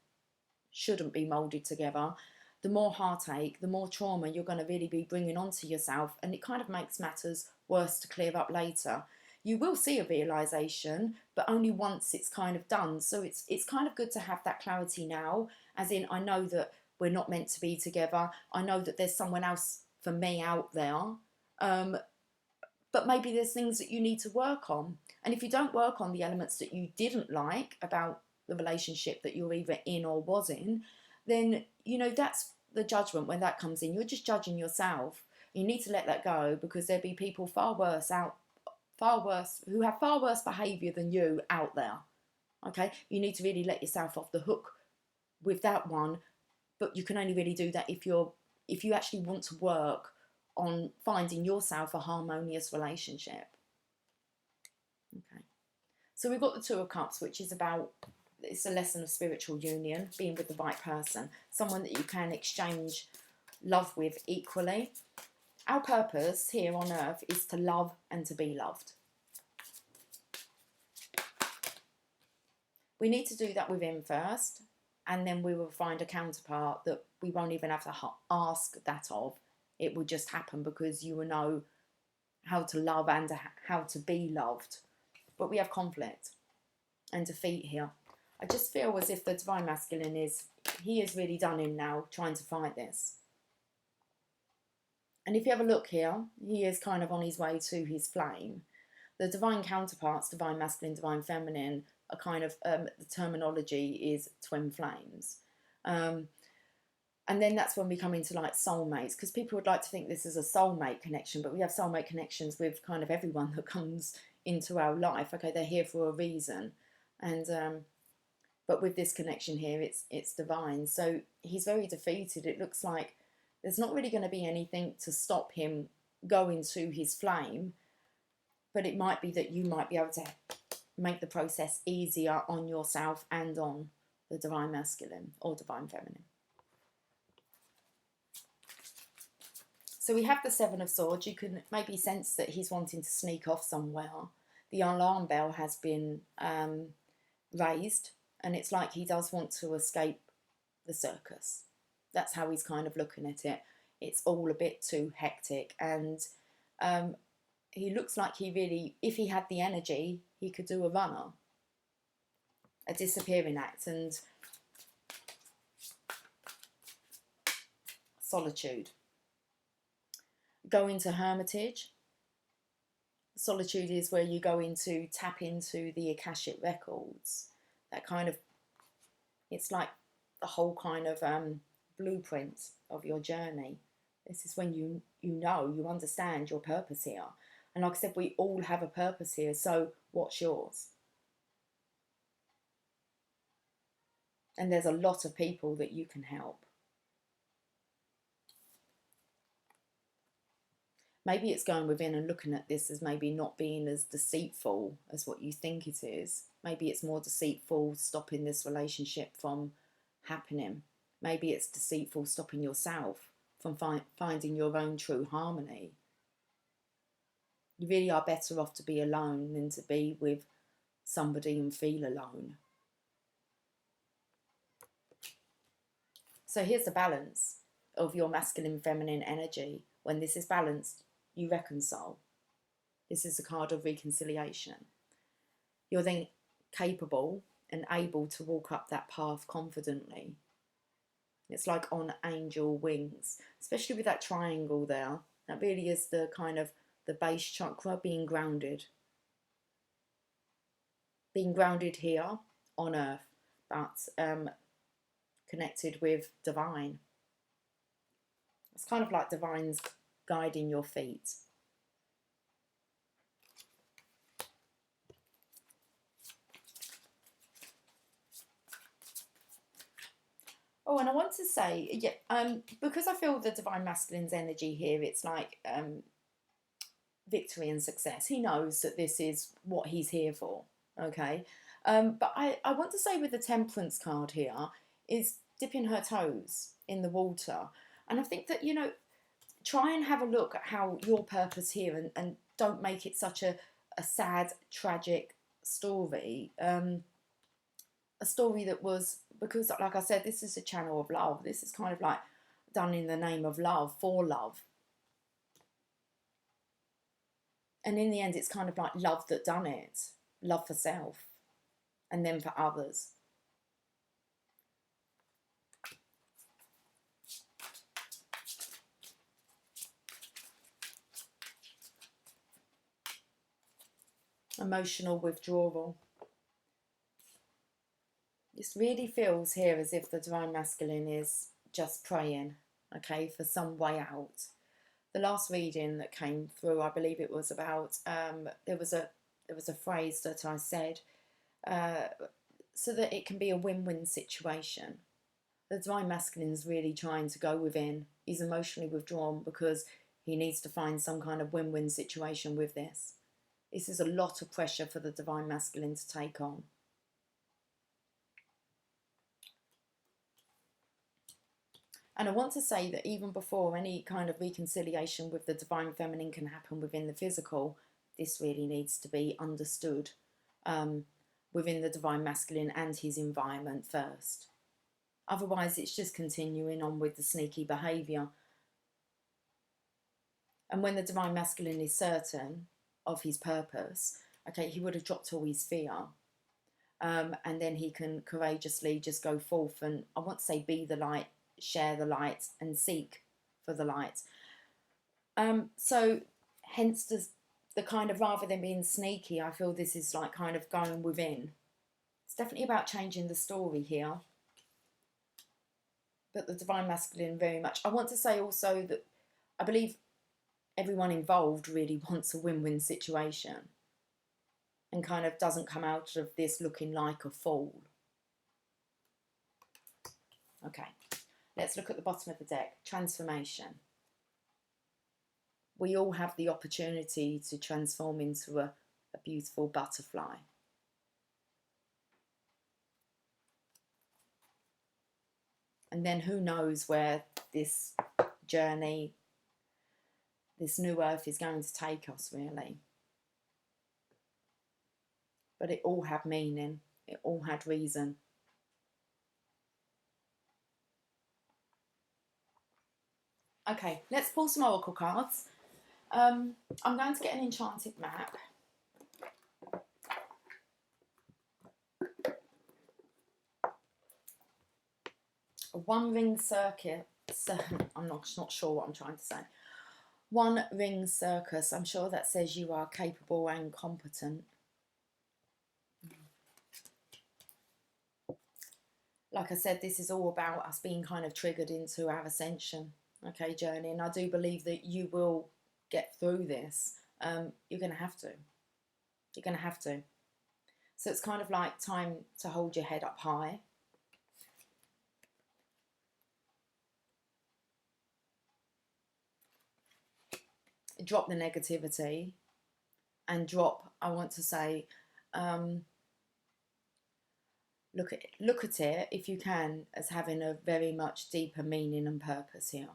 shouldn't be moulded together, the more heartache, the more trauma you're going to really be bringing onto yourself, and it kind of makes matters worse to clear up later. You will see a realization, but only once it's kind of done. So it's kind of good to have that clarity now, as in, I know that we're not meant to be together. I know that there's someone else for me out there. But maybe there's things that you need to work on. And if you don't work on the elements that you didn't like about the relationship that you're either in or was in, then, you know, that's the judgment when that comes in. You're just judging yourself. You need to let that go, because there'll be people who have far worse behaviour than you out there. Okay, you need to really let yourself off the hook with that one, but you can only really do that if you actually want to work on finding yourself a harmonious relationship. Okay, so we've got the Two of Cups, which is about, it's a lesson of spiritual union, being with the right person, someone that you can exchange love with equally. Our purpose here on earth is to love and to be loved. We need to do that within first, and then we will find a counterpart that we won't even have to ask that of. It will just happen, because you will know how to love and how to be loved. But we have conflict and defeat here. I just feel as if the Divine Masculine he is really done in now, trying to fight this. And if you have a look here, he is kind of on his way to his flame. The divine counterparts, Divine Masculine, Divine Feminine, are kind of, the terminology is twin flames. And then that's when we come into like soulmates, because people would like to think this is a soulmate connection, but we have soulmate connections with kind of everyone that comes into our life. Okay, they're here for a reason. And but with this connection here, it's divine. So he's very defeated. It looks like there's not really going to be anything to stop him going to his flame, but it might be that you might be able to make the process easier on yourself and on the Divine Masculine or Divine Feminine. So we have the Seven of Swords. You can maybe sense that he's wanting to sneak off somewhere. The alarm bell has been raised, and it's like he does want to escape the circus. That's how he's kind of looking at it. It's all a bit too hectic, and he looks like he really, if he had the energy, he could do a runner, a disappearing act, and solitude. Go into hermitage. Solitude is where you go into, tap into the Akashic records. That kind of, it's like the whole kind of blueprint of your journey. This is when you understand your purpose here. And like I said, we all have a purpose here, so what's yours? And there's a lot of people that you can help. Maybe it's going within and looking at this as maybe not being as deceitful as what you think it is. Maybe it's more deceitful stopping this relationship from happening. Maybe it's deceitful stopping yourself from finding your own true harmony. You really are better off to be alone than to be with somebody and feel alone. So here's the balance of your masculine, feminine energy. When this is balanced, you reconcile. This is a card of reconciliation. You're then capable and able to walk up that path confidently. It's like on angel wings, especially with that triangle there. That really is the kind of the base chakra, being grounded. Being grounded here on earth, but connected with divine. It's kind of like divine's guiding your feet. Oh, and I want to say, yeah, because I feel the Divine Masculine's energy here, it's like victory and success. He knows that this is what he's here for, okay? But I want to say with the Temperance card here, is dipping her toes in the water. And I think that, you know, try and have a look at how your purpose here, and don't make it such a sad, tragic story, a story that was, because like I said, this is a channel of love. This is kind of like done in the name of love, for love. And in the end, it's kind of like love that done it. Love for self and then for others. Emotional withdrawal. This really feels here as if the Divine Masculine is just praying, okay, for some way out. The last reading that came through, I believe it was about, there was a phrase that I said, so that it can be a win-win situation. The Divine Masculine is really trying to go within. He's emotionally withdrawn because he needs to find some kind of win-win situation with this. This is a lot of pressure for the Divine Masculine to take on. And I want to say that even before any kind of reconciliation with the Divine Feminine can happen within the physical, this really needs to be understood within the Divine Masculine and his environment first. Otherwise, it's just continuing on with the sneaky behaviour. And when the Divine Masculine is certain of his purpose, okay, he would have dropped all his fear. And then he can courageously just go forth and, I want to say, be the light, share the light, and seek for the light. So hence the kind of, rather than being sneaky, I feel this is like kind of going within. It's definitely about changing the story here. But the Divine Masculine very much. I want to say also that I believe everyone involved really wants a win-win situation and kind of doesn't come out of this looking like a fool. Okay, let's look at the bottom of the deck. Transformation. We all have the opportunity to transform into a beautiful butterfly. And then who knows where this journey, this new earth is going to take us, really. But it all had meaning. It all had reason. Okay, let's pull some oracle cards. I'm going to get an enchanted map. A one ring circuit. I'm not sure what I'm trying to say. One ring circus. I'm sure that says you are capable and competent. Like I said, this is all about us being kind of triggered into our ascension, okay, journey. And I do believe that you will get through this. You're going to have to. You're going to have to. So it's kind of like time to hold your head up high. Drop the negativity and drop, I want to say, look at it, if you can, as having a very much deeper meaning and purpose here.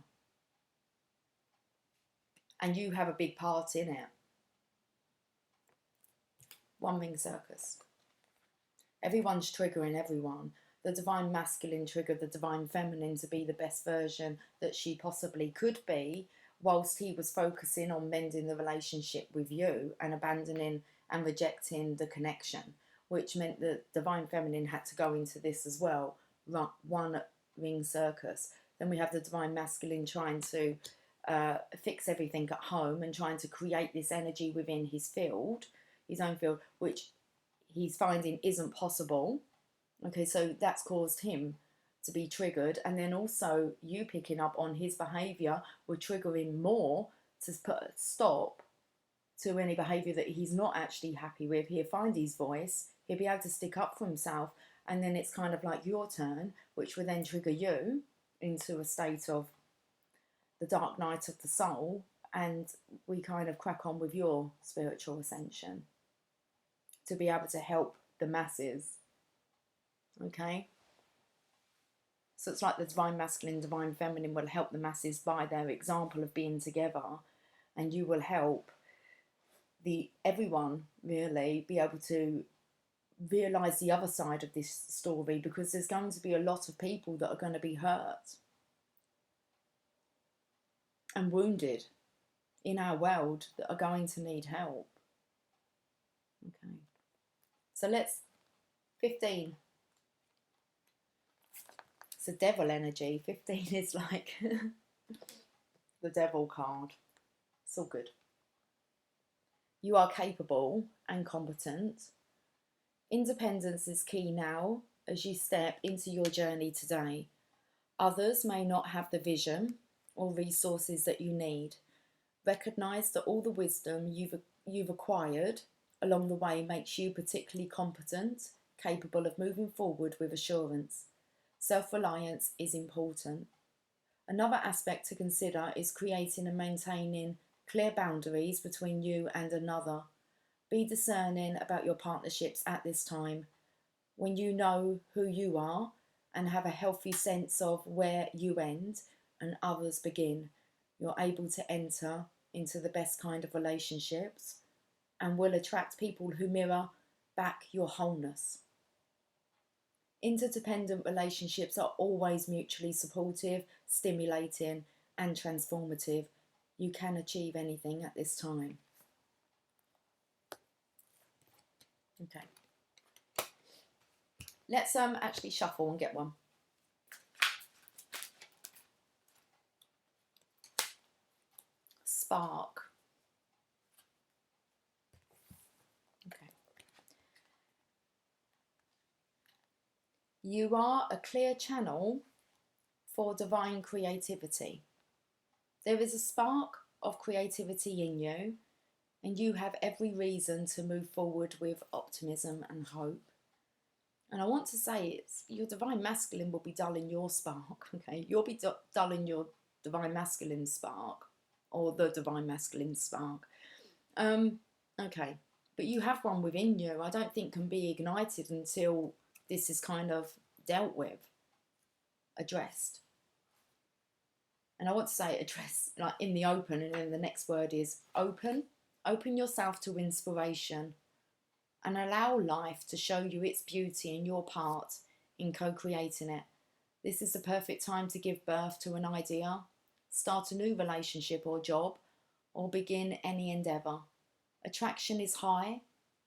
And you have a big part in it. One ring circus. Everyone's triggering everyone. The Divine Masculine triggered the Divine Feminine to be the best version that she possibly could be, whilst he was focusing on mending the relationship with you and abandoning and rejecting the connection, which meant that Divine Feminine had to go into this as well. One ring circus. Then we have the Divine Masculine trying to fix everything at home and trying to create this energy within his field, his own field, which he's finding isn't possible. Okay, so that's caused him to be triggered, and then also you picking up on his behaviour were triggering more to put a stop to any behaviour that he's not actually happy with. He'll find his voice, he'll be able to stick up for himself, and then it's kind of like your turn, which will then trigger you into a state of the dark night of the soul, and we kind of crack on with your spiritual ascension to be able to help the masses. Okay? So it's like the Divine Masculine, Divine Feminine will help the masses by their example of being together, and you will help everyone really be able to realise the other side of this story, because there's going to be a lot of people that are going to be hurt and wounded in our world that are going to need help. Okay, so let's 15. It's a devil energy. 15 is like the devil card. It's all good. You are capable and competent. Independence is key now as you step into your journey today. Others may not have the vision or resources that you need. Recognise that all the wisdom you've acquired along the way makes you particularly competent, capable of moving forward with assurance. Self-reliance is important. Another aspect to consider is creating and maintaining clear boundaries between you and another. Be discerning about your partnerships at this time. When you know who you are and have a healthy sense of where you end and others begin, you're able to enter into the best kind of relationships and will attract people who mirror back your wholeness. Interdependent relationships are always mutually supportive, stimulating, and transformative. You can achieve anything at this time. Okay. Let's actually shuffle and get one. Spark. Okay. You are a clear channel for divine creativity. There is a spark of creativity in you, and you have every reason to move forward with optimism and hope. And I want to say your divine masculine will be dulling your spark, okay? You'll be dulling your divine masculine spark, or the divine masculine spark. Okay, but you have one within you. I don't think can be ignited until this is kind of dealt with, addressed. And I want to say address like in the open, and then the next word is open. Open yourself to inspiration and allow life to show you its beauty and your part in co-creating it. This is the perfect time to give birth to an idea, start a new relationship or job, or begin any endeavour. Attraction is high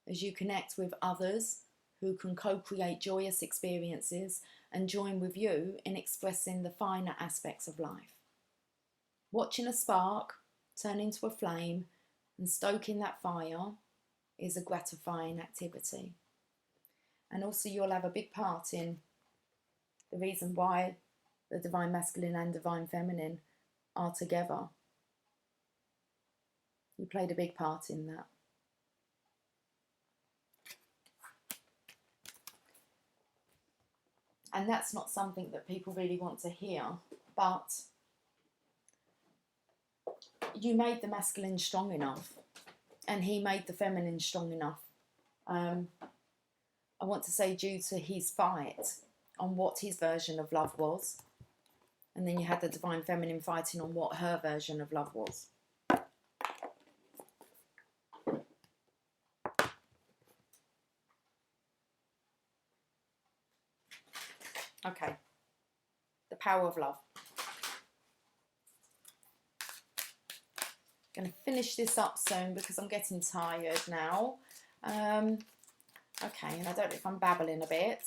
as you connect with others who can co-create joyous experiences and join with you in expressing the finer aspects of life. Watching a spark turn into a flame and stoking that fire is a gratifying activity. And also you'll have a big part in the reason why the divine masculine and divine feminine are together. You played a big part in that. And that's not something that people really want to hear, but you made the masculine strong enough, and he made the feminine strong enough. I want to say due to his fight on what his version of love was, and then you had the divine feminine fighting on what her version of love was. Okay, the power of love. Going to finish this up soon because I'm getting tired now. Okay, and I don't know if I'm babbling a bit.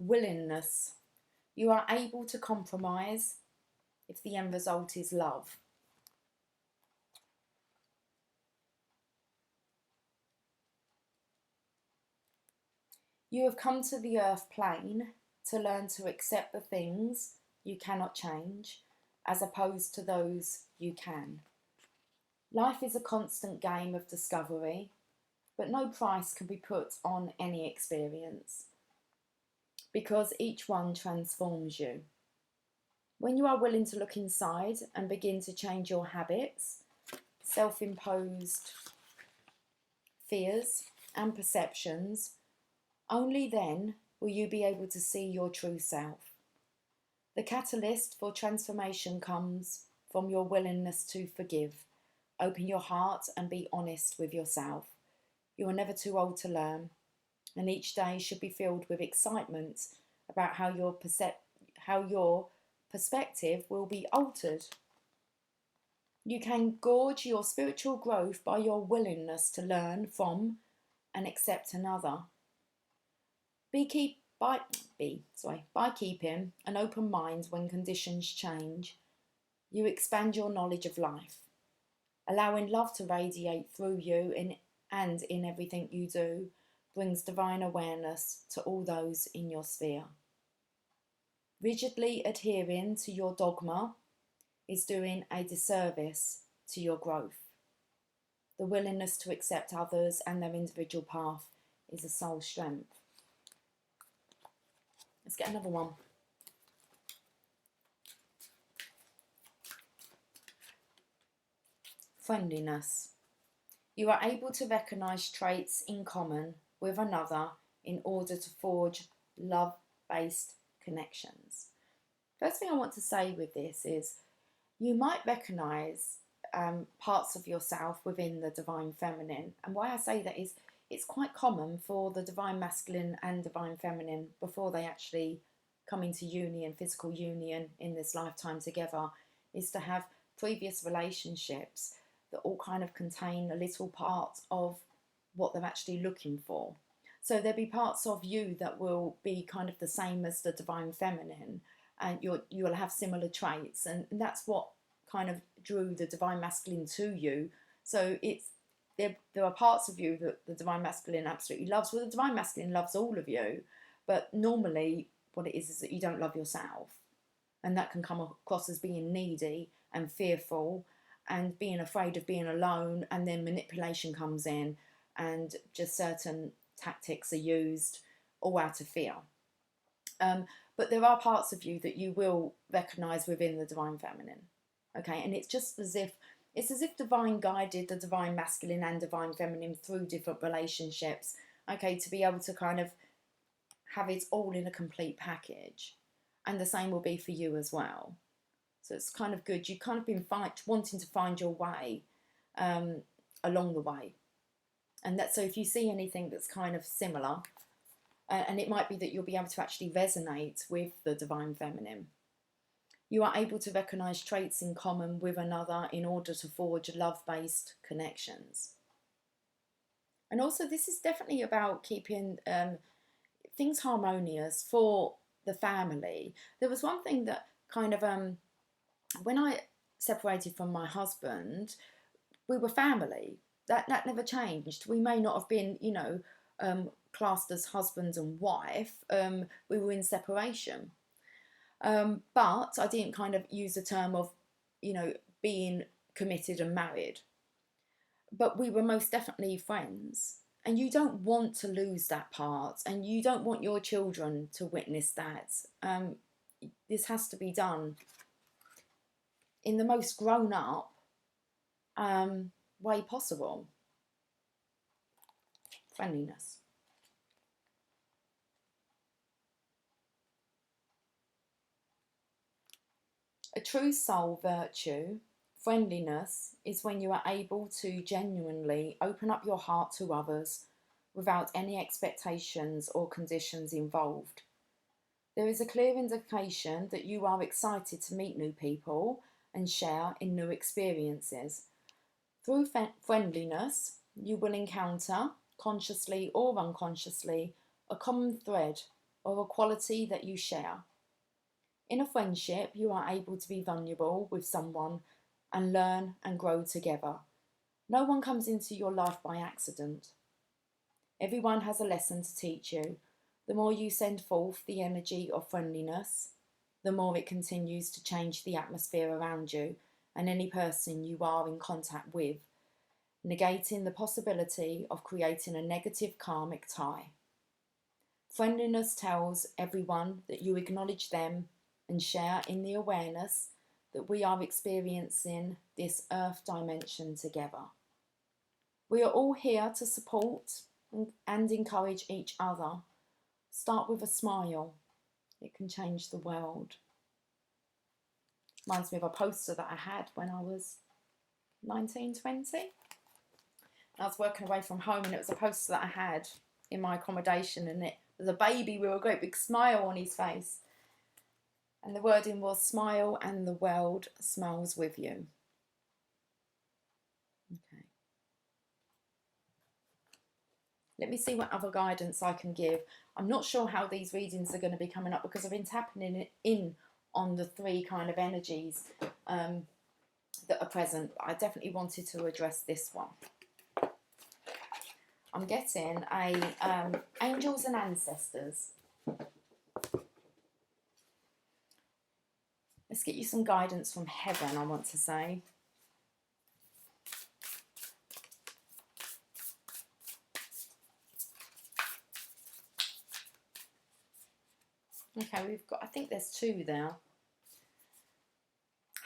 Willingness. You are able to compromise if the end result is love. You have come to the earth plane to learn to accept the things you cannot change, as opposed to those you can. Life is a constant game of discovery, but no price can be put on any experience, because each one transforms you. When you are willing to look inside and begin to change your habits, self-imposed fears and perceptions, only then will you be able to see your true self. The catalyst for transformation comes from your willingness to forgive, Open your heart and be honest with yourself. You are never too old to learn, and each day should be filled with excitement about how your perspective will be altered. You can gauge your spiritual growth by your willingness to learn from and accept another. By keeping an open mind when conditions change, you expand your knowledge of life, allowing love to radiate through you and in everything you do brings divine awareness to all those in your sphere. Rigidly adhering to your dogma is doing a disservice to your growth. The willingness to accept others and their individual path is a soul strength. Let's get another one. Friendliness. You are able to recognize traits in common with another in order to forge love-based connections. First thing I want to say with this is you might recognize parts of yourself within the divine feminine. And why I say that is it's quite common for the divine masculine and divine feminine, before they actually come into union, physical union in this lifetime together, is to have previous relationships that all kind of contain a little part of what they're actually looking for. So there'll be parts of you that will be kind of the same as the divine feminine, and you'll have similar traits, and that's what kind of drew the divine masculine to you. So there are parts of you that the divine masculine absolutely loves. Well, the divine masculine loves all of you, but normally what it is that you don't love yourself, and that can come across as being needy and fearful and being afraid of being alone, and then manipulation comes in and just certain tactics are used all out of fear. But there are parts of you that you will recognize within the divine feminine. Okay, and it's as if divine guided the divine masculine and divine feminine through different relationships, okay, to be able to kind of have it all in a complete package. And the same will be for you as well. So it's kind of good. You've kind of been wanting to find your way along the way. And that, so if you see anything that's kind of similar, and it might be that you'll be able to actually resonate with the divine feminine. You are able to recognize traits in common with another in order to forge love-based connections. And also this is definitely about keeping things harmonious for the family. There was one thing that kind of, when I separated from my husband, we were family. That never changed. We may not have been, classed as husband and wife. We were in separation. But I didn't kind of use the term of, being committed and married. But we were most definitely friends. And you don't want to lose that part. And you don't want your children to witness that. This has to be done in the most grown-up way possible. Friendliness. A true soul virtue, friendliness, is when you are able to genuinely open up your heart to others without any expectations or conditions involved. There is a clear indication that you are excited to meet new people and share in new experiences. Through friendliness, you will encounter, consciously or unconsciously, a common thread or a quality that you share. In a friendship, you are able to be vulnerable with someone and learn and grow together. No one comes into your life by accident. Everyone has a lesson to teach you. The more you send forth the energy of friendliness, the more it continues to change the atmosphere around you and any person you are in contact with, negating the possibility of creating a negative karmic tie. Friendliness tells everyone that you acknowledge them and share in the awareness that we are experiencing this earth dimension together. We are all here to support and encourage each other. Start with a smile. It can change the world. Reminds me of a poster that I had when I was 1920. I was working away from home, and it was a poster that I had in my accommodation, and it was a baby with a great big smile on his face. And the wording was, smile and the world smiles with you. Okay. Let me see what other guidance I can give. I'm not sure how these readings are going to be coming up, because I've been tapping in on the three kind of energies that are present. I definitely wanted to address this one. I'm getting angels and ancestors. Let's get you some guidance from heaven, I want to say. Okay, we've got, I think there's two there.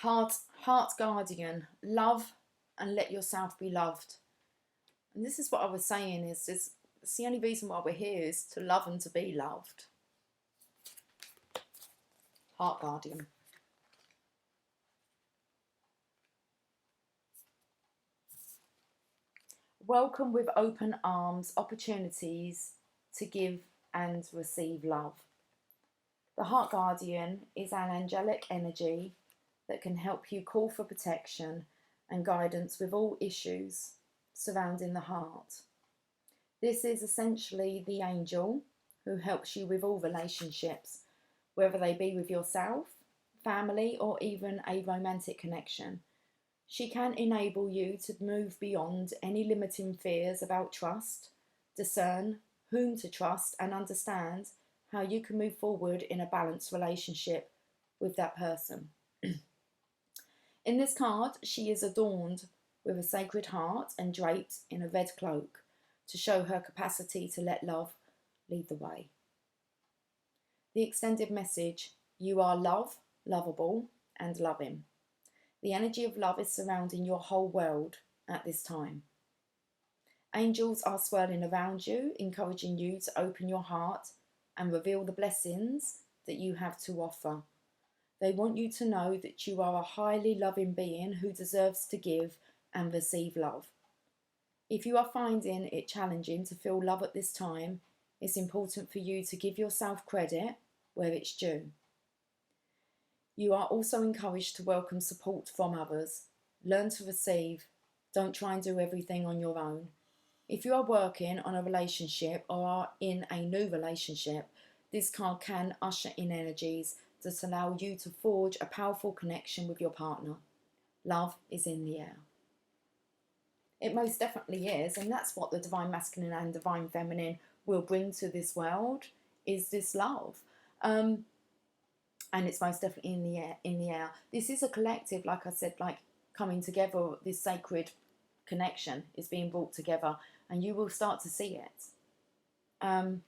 Heart guardian, love and let yourself be loved. And this is what I was saying, is it's the only reason why we're here is to love and to be loved. Heart guardian. Welcome with open arms, opportunities to give and receive love. The heart guardian is an angelic energy that can help you call for protection and guidance with all issues surrounding the heart. This is essentially the angel who helps you with all relationships, whether they be with yourself, family, or even a romantic connection. She can enable you to move beyond any limiting fears about trust, discern whom to trust, and understand how you can move forward in a balanced relationship with that person. In this card, she is adorned with a sacred heart and draped in a red cloak to show her capacity to let love lead the way. The extended message: you are love, lovable, and loving. The energy of love is surrounding your whole world at this time. Angels are swirling around you, encouraging you to open your heart and reveal the blessings that you have to offer. They want you to know that you are a highly loving being who deserves to give and receive love. If you are finding it challenging to feel love at this time, it's important for you to give yourself credit where it's due. You are also encouraged to welcome support from others. Learn to receive. Don't try and do everything on your own. If you are working on a relationship or are in a new relationship, this card can usher in energies that allow you to forge a powerful connection with your partner. Love is in the air. It most definitely is, and that's what the Divine Masculine and Divine Feminine will bring to this world, is this love. And it's most definitely in the air. This is a collective, like I said, like coming together. This sacred connection is being brought together, and you will start to see it.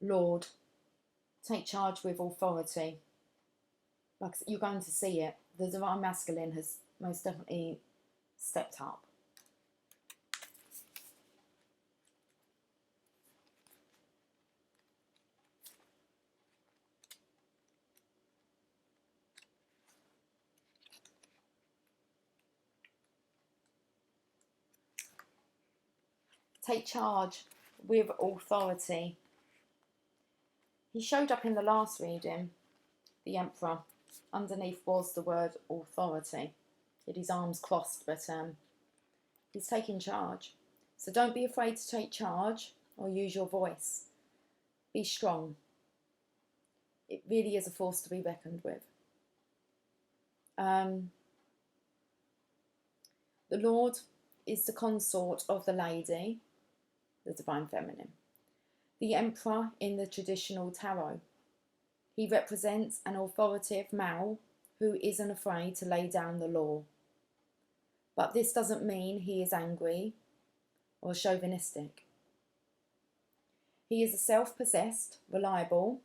Lord, take charge with authority. Like, you're going to see it. The Divine Masculine has most definitely stepped up. Take charge with authority. He showed up in the last reading, the Emperor. Underneath was the word authority. He had his arms crossed, but he's taking charge. So don't be afraid to take charge or use your voice. Be strong. It really is a force to be reckoned with. The Lord is the consort of the lady, the Divine Feminine. The Emperor in the traditional tarot. He represents an authoritative male who isn't afraid to lay down the law. But this doesn't mean he is angry or chauvinistic. He is a self-possessed, reliable,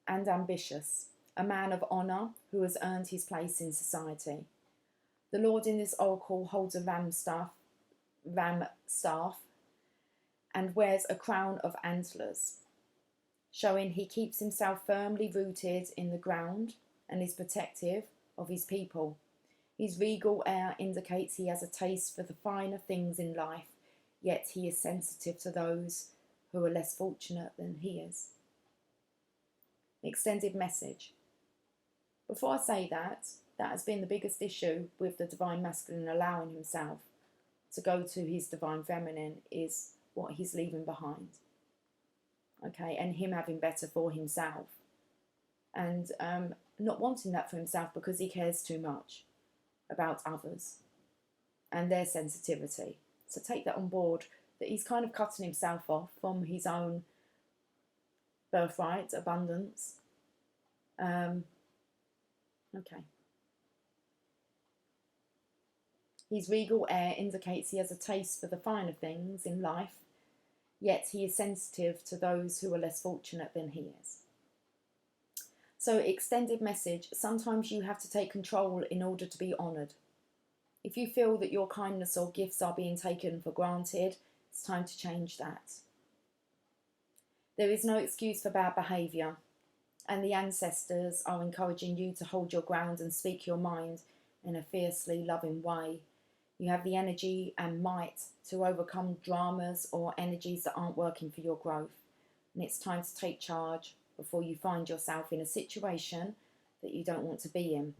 and ambitious, a man of honour who has earned his place in society. The Lord in this oracle holds a ram staff and wears a crown of antlers, showing he keeps himself firmly rooted in the ground and is protective of his people His regal air indicates he has a taste for the finer things in life, yet he is sensitive to those who are less fortunate than he is. Extended message. Before I say that, that has been the biggest issue with the Divine Masculine allowing himself to go to his Divine Feminine, is what he's leaving behind. Okay, and him having better for himself. And not wanting that for himself because he cares too much about others and their sensitivity. So take that on board, that he's kind of cutting himself off from his own birthright, abundance. Okay. His regal air indicates he has a taste for the finer things in life, yet he is sensitive to those who are less fortunate than he is. So, extended message, sometimes you have to take control in order to be honoured. If you feel that your kindness or gifts are being taken for granted, it's time to change that. There is no excuse for bad behaviour, and the ancestors are encouraging you to hold your ground and speak your mind in a fiercely loving way. You have the energy and might to overcome dramas or energies that aren't working for your growth. And it's time to take charge before you find yourself in a situation that you don't want to be in.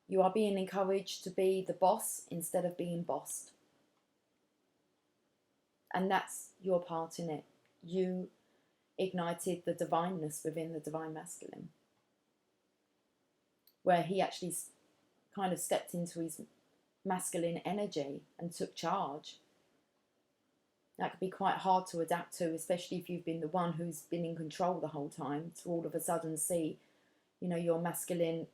You are being encouraged to be the boss instead of being bossed. And that's your part in it. You ignited the divineness within the Divine Masculine, where he actually kind of stepped into his masculine energy and took charge. That could be quite hard to adapt to, especially if you've been the one who's been in control the whole time, to all of a sudden see, you know, your masculine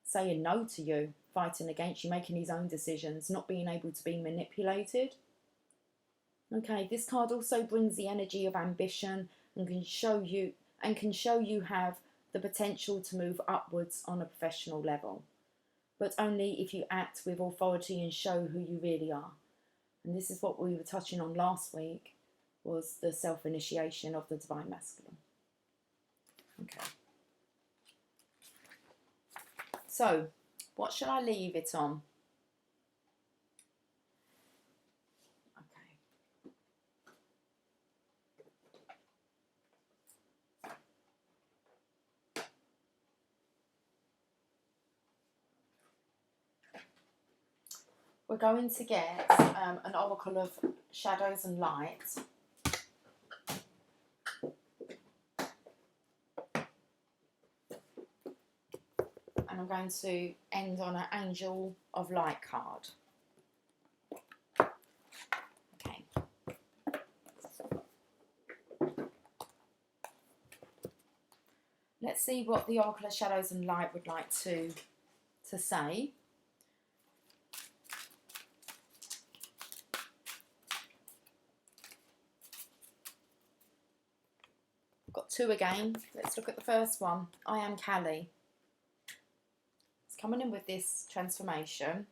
saying no to you, fighting against you, making his own decisions, not being able to be manipulated. Okay, this card also brings the energy of ambition and can show you have the potential to move upwards on a professional level, but only if you act with authority and show who you really are. And this is what we were touching on last week, was the self-initiation of the Divine Masculine. Okay. So, what shall I leave it on? Okay. We're going to get an oracle of shadows and light. And I'm going to end on an angel of light card. Okay. Let's see what the oracle of shadows and light would like to say. I've got two again. Let's look at the first one. I am Kali. It's coming in with this transformation.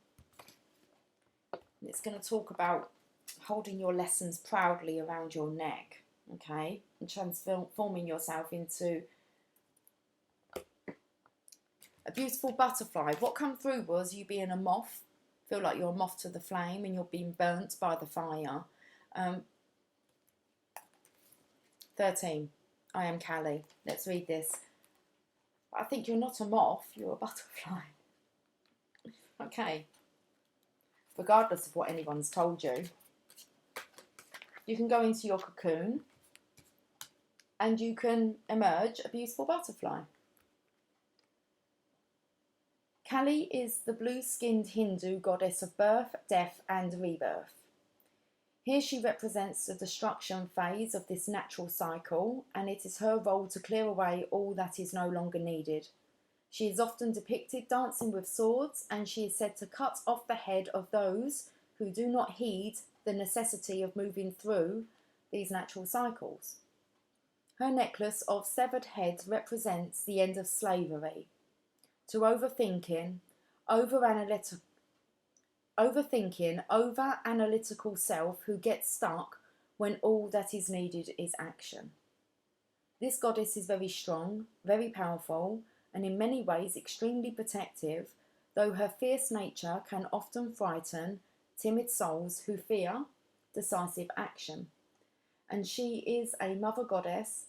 And it's going to talk about holding your lessons proudly around your neck, okay? And transforming yourself into a beautiful butterfly. What come through was you being a moth. Feel like you're a moth to the flame and you're being burnt by the fire. 13. I am Kali. Let's read this. I think you're not a moth, you're a butterfly. Okay. Regardless of what anyone's told you, you can go into your cocoon and you can emerge a beautiful butterfly. Kali is the blue-skinned Hindu goddess of birth, death and rebirth. Here she represents the destruction phase of this natural cycle, and it is her role to clear away all that is no longer needed. She is often depicted dancing with swords, and she is said to cut off the head of those who do not heed the necessity of moving through these natural cycles. Her necklace of severed heads represents the end of slavery to overthinking, over-analytical self who gets stuck when all that is needed is action. This goddess is very strong, very powerful, and in many ways extremely protective, though her fierce nature can often frighten timid souls who fear decisive action. And she is a mother goddess.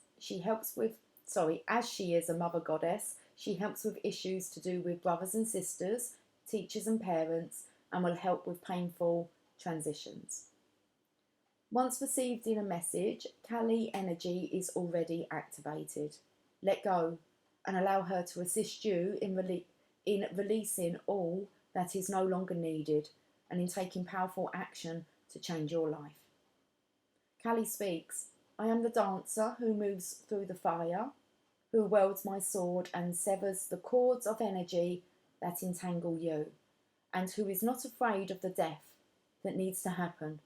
As she is a mother goddess, she helps with issues to do with brothers and sisters, teachers and parents, and will help with painful transitions. Once received in a message, Kali energy is already activated. Let go and allow her to assist you in releasing all that is no longer needed and in taking powerful action to change your life. Kali speaks, I am the dancer who moves through the fire, who wields my sword and severs the cords of energy that entangle you, and who is not afraid of the death that needs to happen.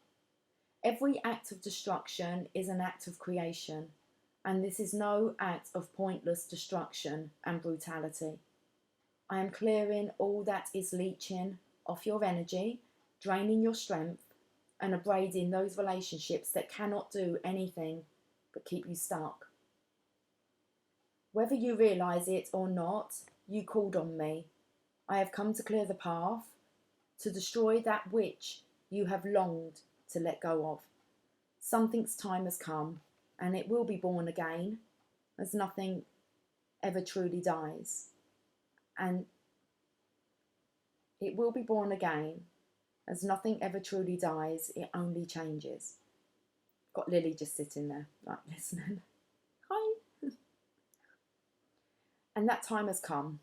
Every act of destruction is an act of creation, and this is no act of pointless destruction and brutality. I am clearing all that is leeching off your energy, draining your strength, and abrading those relationships that cannot do anything but keep you stuck. Whether you realise it or not, you called on me. I have come to clear the path, to destroy that which you have longed to let go of. Something's time has come, and it will be born again, as nothing ever truly dies. And it will be born again, as nothing ever truly dies, it only changes. Got Lily just sitting there, like, listening. Hi. And that time has come.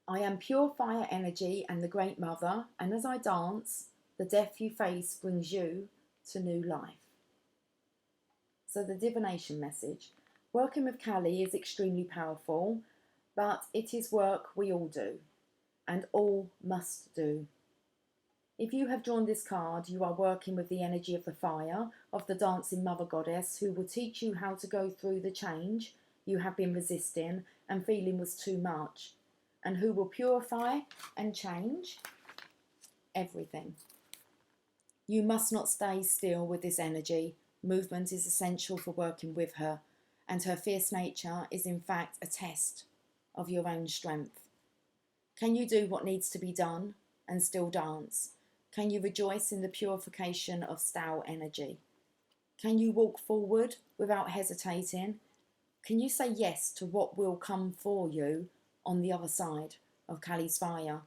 I am pure fire energy and the Great Mother, and as I dance, the death you face brings you to new life. So the divination message. Working with Kali is extremely powerful, but it is work we all do, and all must do. If you have drawn this card, you are working with the energy of the fire, of the dancing mother goddess, who will teach you how to go through the change you have been resisting and feeling was too much, and who will purify and change everything. You must not stay still with this energy. Movement is essential for working with her, and her fierce nature is in fact a test of your own strength. Can you do what needs to be done and still dance? Can you rejoice in the purification of stale energy? Can you walk forward without hesitating? Can you say yes to what will come for you on the other side of Kali's fire?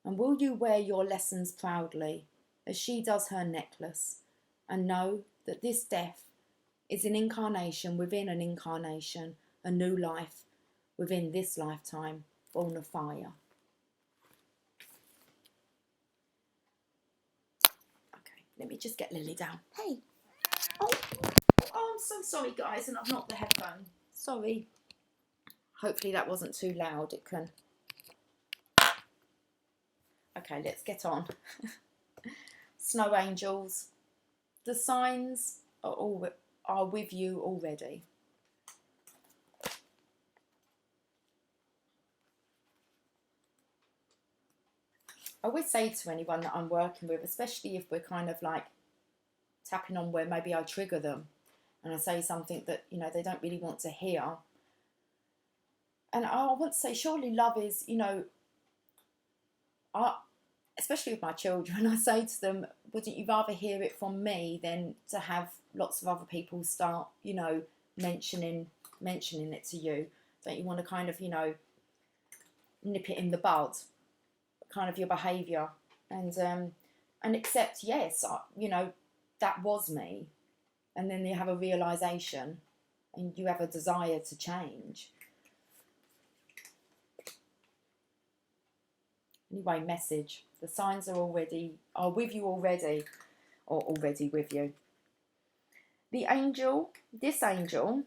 And will you wear your lessons proudly as she does her necklace, and know that this death is an incarnation within an incarnation, a new life within this lifetime, born of fire? Okay, let me just get Lily down. Hey. Oh, I'm so sorry, guys, and I've knocked the headphone. Sorry. Hopefully that wasn't too loud. It can. Okay, let's get on. Snow angels. The signs are with you already. I always say to anyone that I'm working with, especially if we're kind of like tapping on where maybe I trigger them and I say something that, you know, they don't really want to hear. And I want to say, surely love is, you know, especially with my children, I say to them, wouldn't you rather hear it from me than to have lots of other people start, you know, mentioning it to you? Don't you want to kind of, you know, nip it in the bud, kind of your behaviour, and accept, yes, you know, that was me, and then you have a realisation and you have a desire to change. Anyway, message. The signs are with you already, or already with you. The angel, this angel,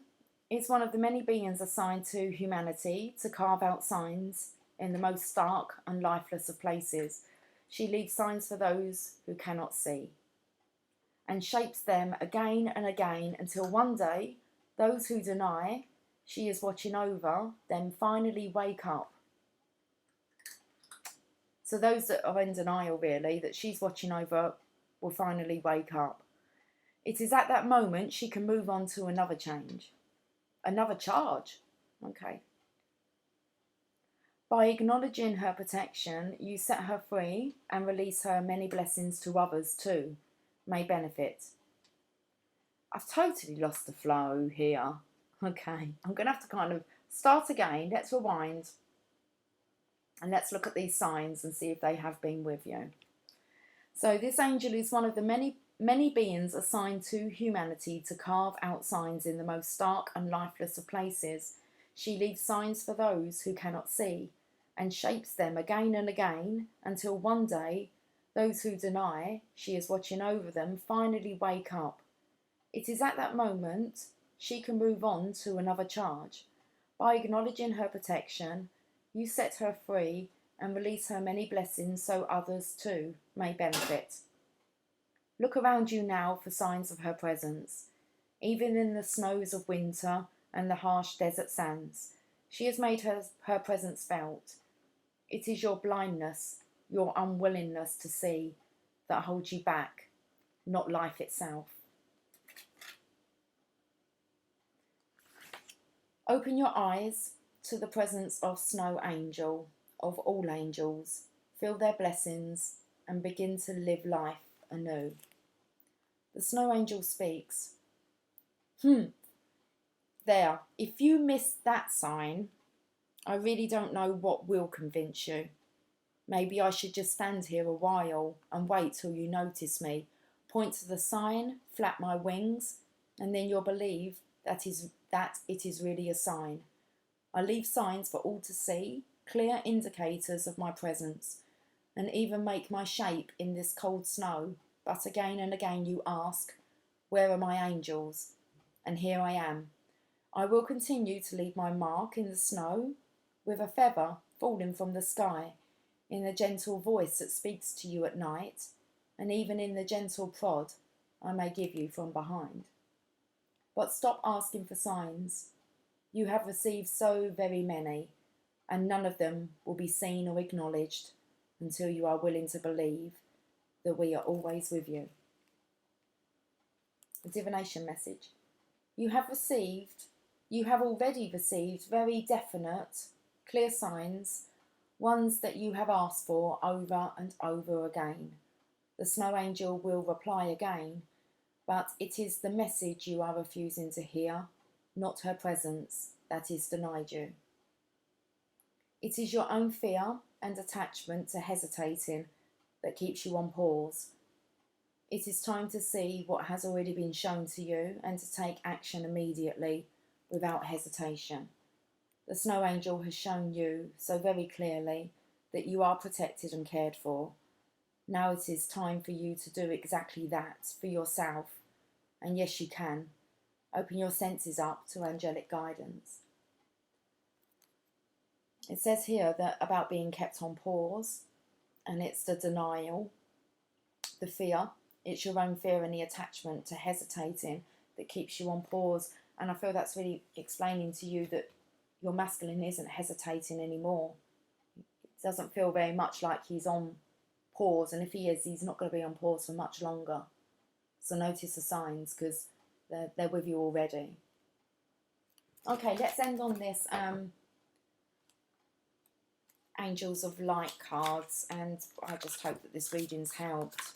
is one of the many beings assigned to humanity to carve out signs in the most stark and lifeless of places. She leaves signs for those who cannot see, and shapes them again and again until one day, those who deny she is watching over them finally wake up. So those that are in denial, really, that she's watching over, will finally wake up. It is at that moment she can move on to another change, another charge. Okay. By acknowledging her protection, you set her free and release her many blessings to others too, may benefit. I've totally lost the flow here. Okay, I'm going to have to kind of start again. Let's rewind. And let's look at these signs and see if they have been with you. So this angel is one of the many beings assigned to humanity to carve out signs in the most stark and lifeless of places. She leaves signs for those who cannot see, and shapes them again and again until one day those who deny she is watching over them finally wake up. It is at that moment she can move on to another charge. By acknowledging her protection, you set her free and release her many blessings so others too may benefit. Look around you now for signs of her presence. Even in the snows of winter and the harsh desert sands, she has made her presence felt. It is your blindness, your unwillingness to see, that holds you back, not life itself. Open your eyes to the presence of Snow Angel, of all angels. Feel their blessings and begin to live life anew. The Snow Angel speaks. There, if you missed that sign, I really don't know what will convince you. Maybe I should just stand here a while and wait till you notice me, point to the sign, flap my wings, and then you'll believe that it is really a sign. I leave signs for all to see, clear indicators of my presence, and even make my shape in this cold snow. But again and again you ask, where are my angels? And here I am. I will continue to leave my mark in the snow, with a feather falling from the sky, in the gentle voice that speaks to you at night, and even in the gentle prod I may give you from behind. But stop asking for signs. You have received so very many, and none of them will be seen or acknowledged until you are willing to believe that we are always with you. A divination message. You have already received very definite, clear signs, ones that you have asked for over and over again. The Snow Angel will reply again, but it is the message you are refusing to hear, not her presence, that is denied you. It is your own fear and attachment to hesitating that keeps you on pause. It is time to see what has already been shown to you and to take action immediately without hesitation. The Snow Angel has shown you so very clearly that you are protected and cared for. Now it is time for you to do exactly that for yourself. And yes, you can. Open your senses up to angelic guidance. It says here that about being kept on pause, and it's the denial, the fear. It's your own fear and the attachment to hesitating that keeps you on pause. And I feel that's really explaining to you that your masculine isn't hesitating anymore. It doesn't feel very much like he's on pause, and if he is, he's not going to be on pause for much longer. So notice the signs, because they're with you already. Okay, let's end on this Angels of Light cards, and I just hope that this reading's helped.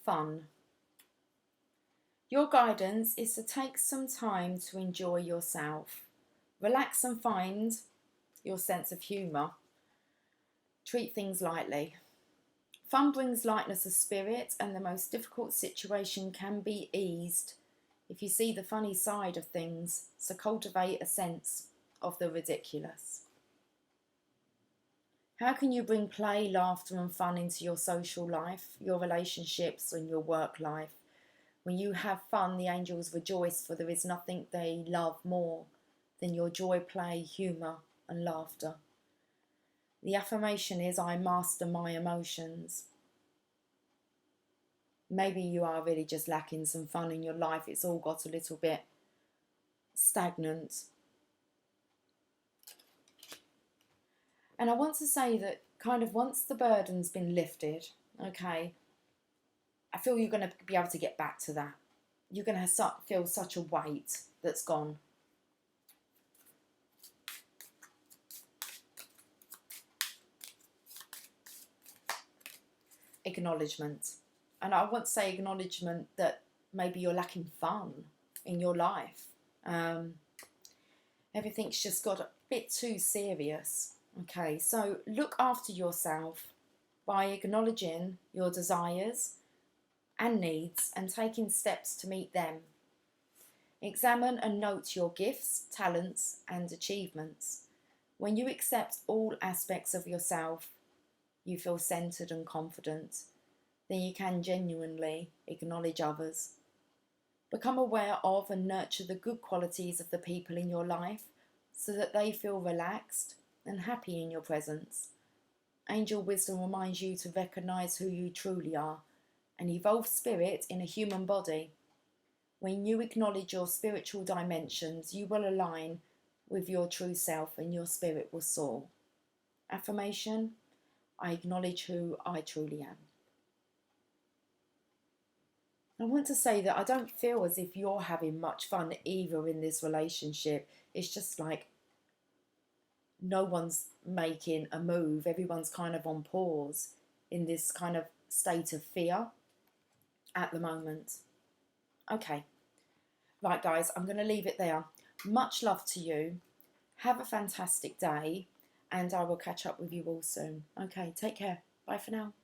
Fun. Your guidance is to take some time to enjoy yourself. Relax and find your sense of humour. Treat things lightly. Fun brings lightness of spirit, and the most difficult situation can be eased if you see the funny side of things, so cultivate a sense of the ridiculous. How can you bring play, laughter and fun into your social life, your relationships and your work life? When you have fun, the angels rejoice, for there is nothing they love more than your joy, play, humour and laughter. The affirmation is, I master my emotions. Maybe you are really just lacking some fun in your life. It's all got a little bit stagnant. And I want to say that kind of once the burden's been lifted, okay, I feel you're going to be able to get back to that. You're going to feel such a weight that's gone. Acknowledgement. And I want to say acknowledgement that maybe you're lacking fun in your life. Everything's just got a bit too serious. Okay, so look after yourself by acknowledging your desires and needs and taking steps to meet them. Examine and note your gifts, talents, and achievements. When you accept all aspects of yourself, you feel centered and confident, then you can genuinely acknowledge others. Become aware of and nurture the good qualities of the people in your life so that they feel relaxed and happy in your presence. Angel wisdom reminds you to recognize who you truly are, an evolved spirit in a human body. When you acknowledge your spiritual dimensions, you will align with your true self and your spirit will soar. Affirmation: I acknowledge who I truly am. I want to say that I don't feel as if you're having much fun either in this relationship. It's just like no one's making a move. Everyone's kind of on pause in this kind of state of fear at the moment. Okay. Right, guys, I'm going to leave it there. Much love to you. Have a fantastic day. And I will catch up with you all soon. Okay, take care. Bye for now.